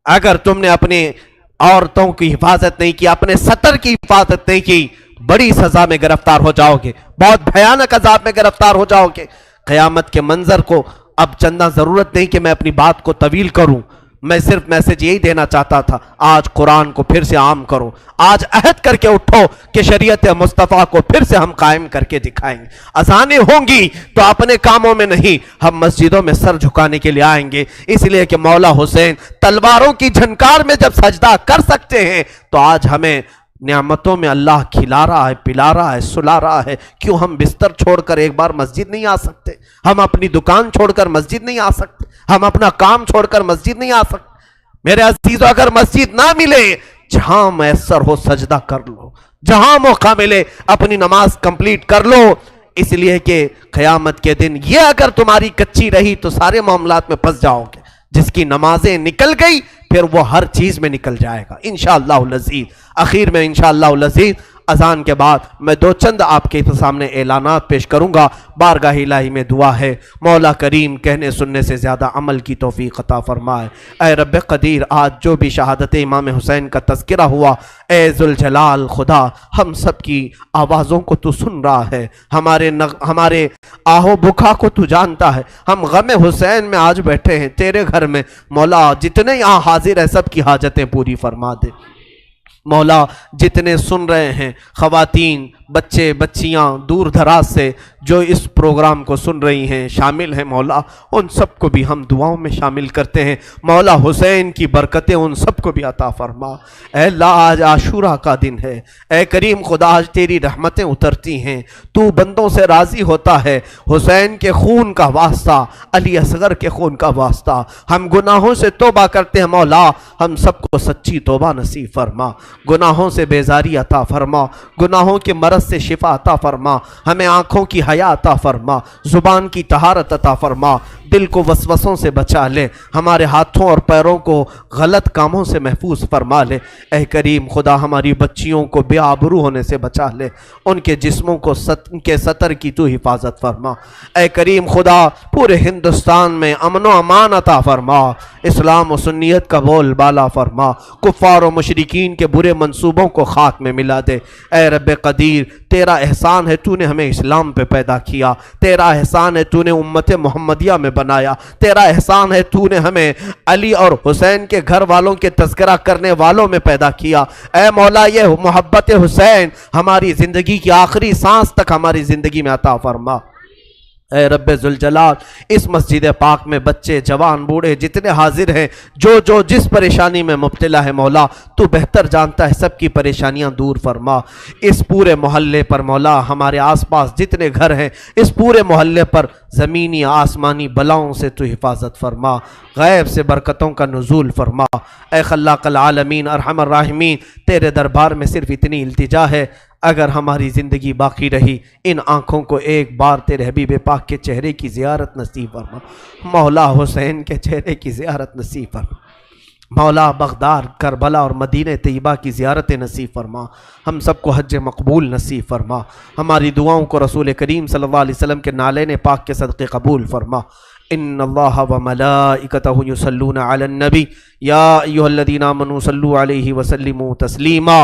اگر تم نے اپنے عورتوں کی حفاظت نہیں کی، اپنے سطر کی حفاظت نہیں کی، بڑی سزا میں گرفتار ہو جاؤ گے، بہت بھیانک عذاب میں گرفتار ہو جاؤ گے۔ قیامت کے منظر کو اب چندہ ضرورت نہیں کہ میں اپنی بات کو طویل کروں، میں صرف میسج یہی دینا چاہتا تھا، آج قرآن کو پھر سے عام کرو، آج عہد کر کے اٹھو کہ شریعت مصطفیٰ کو پھر سے ہم قائم کر کے دکھائیں گے۔ اذانیں ہوں گی تو اپنے کاموں میں نہیں، ہم مسجدوں میں سر جھکانے کے لیے آئیں گے، اس لیے کہ مولا حسین تلواروں کی جھنکار میں جب سجدہ کر سکتے ہیں تو آج ہمیں نعمتوں میں اللہ کھلا رہا ہے، پلا رہا ہے، سلا رہا ہے، کیوں ہم بستر چھوڑ کر ایک بار مسجد نہیں آ سکتے؟ ہم اپنی دکان چھوڑ کر مسجد نہیں آ سکتے؟ ہم اپنا کام چھوڑ کر مسجد نہیں آ سکتے؟ میرے عزیزو، اگر مسجد نہ ملے، جہاں میسر ہو سجدہ کر لو، جہاں موقع ملے اپنی نماز کمپلیٹ کر لو، اس لیے کہ قیامت کے دن یہ اگر تمہاری کچی رہی تو سارے معاملات میں پھنس جاؤ گے۔ جس کی نمازیں نکل گئی پھر وہ ہر چیز میں نکل جائے گا انشاءاللہ العزیز۔ آخر میں انشاءاللہ العزیز اذان کے بعد میں 2 چند آپ کے سامنے اعلانات پیش کروں گا۔ بارگاہ الہی میں دعا ہے، مولا کریم کہنے سننے سے زیادہ عمل کی توفیق عطا فرمائے۔ اے رب قدیر، آج جو بھی شہادت امام حسین کا تذکرہ ہوا، اے ذوالجلال خدا، ہم سب کی آوازوں کو تو سن رہا ہے، ہمارے آہو بکا کو تو جانتا ہے۔ ہم غم حسین میں آج بیٹھے ہیں تیرے گھر میں، مولا جتنے یہاں حاضر ہیں سب کی حاجتیں پوری فرما دے۔ مولا جتنے سن رہے ہیں، خواتین، بچے، بچیاں دور دراز سے جو اس پروگرام کو سن رہی ہیں، شامل ہیں، مولا ان سب کو بھی ہم دعاؤں میں شامل کرتے ہیں۔ مولا حسین کی برکتیں ان سب کو بھی عطا فرما۔ اے اللہ، آج عاشورہ کا دن ہے، اے کریم خدا، آج تیری رحمتیں اترتی ہیں، تو بندوں سے راضی ہوتا ہے۔ حسین کے خون کا واسطہ، علی اصغر کے خون کا واسطہ، ہم گناہوں سے توبہ کرتے ہیں۔ مولا ہم سب کو سچی توبہ نصیب فرما، گناہوں سے بیزاری عطا فرما، گناہوں کے مرض سے شفا عطا فرما، ہمیں آنکھوں کی حیا عطا فرما، زبان کی طہارت عطا فرما، دل کو وسوسوں سے بچا لے، ہمارے ہاتھوں اور پیروں کو غلط کاموں سے محفوظ فرما لے۔ اے کریم خدا، ہماری بچیوں کو بے آبرو ہونے سے بچا لے، ان کے جسموں کو ان کے سطر کی تو حفاظت فرما۔ اے کریم خدا، پورے ہندوستان میں امن و امان عطا فرما، اسلام و سنیت کا بول بالا فرما، کفار و مشرکین کے برے منصوبوں کو خاک میں ملا دے۔ اے رب قدیر، تیرا احسان ہے تو نے ہمیں اسلام پہ پیدا کیا، تیرا احسان ہے تو نے امت محمدیہ میں بنایا، تیرا احسان ہے تو نے ہمیں علی اور حسین کے گھر والوں کے تذکرہ کرنے والوں میں پیدا کیا۔ اے مولا، یہ محبت حسین ہماری زندگی کی آخری سانس تک ہماری زندگی میں عطا فرما۔ اے رب ذوالجلال، اس مسجد پاک میں بچے، جوان، بوڑھے جتنے حاضر ہیں، جو جس پریشانی میں مبتلا ہے، مولا تو بہتر جانتا ہے، سب کی پریشانیاں دور فرما۔ اس پورے محلے پر مولا، ہمارے آس پاس جتنے گھر ہیں، اس پورے محلے پر زمینی آسمانی بلاؤں سے تو حفاظت فرما، غیب سے برکتوں کا نزول فرما۔ اے خلاق العالمین، ارحم الراحمین، تیرے دربار میں صرف اتنی التجا ہے، اگر ہماری زندگی باقی رہی، ان آنکھوں کو ایک بار تیرے حبیب پاک کے چہرے کی زیارت نصیب فرما، مولا حسین کے چہرے کی زیارت نصیب فرما، مولا بغداد، کربلا اور مدینہ طیبہ کی زیارت نصیب فرما، ہم سب کو حج مقبول نصیب فرما، ہماری دعاؤں کو رسول کریم صلی اللہ علیہ وسلم کے نالین پاک کے صدقے قبول فرما۔ ان اللہ وملائکتہ یصلون علی النبی یا ایھا الذین آمنوا صلوا علیہ وسلموا تسلیما۔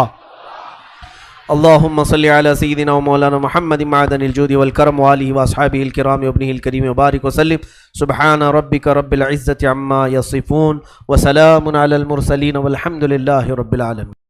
اللهم صل على سيدنا ومولانا محمد معدن الجود والكرم وآله وأصحابه الكرام وابنه الكريم وبارك وسلم. سبحان ربك رب العزة عما يصفون وسلام على المرسلين والحمد لله رب العالمين.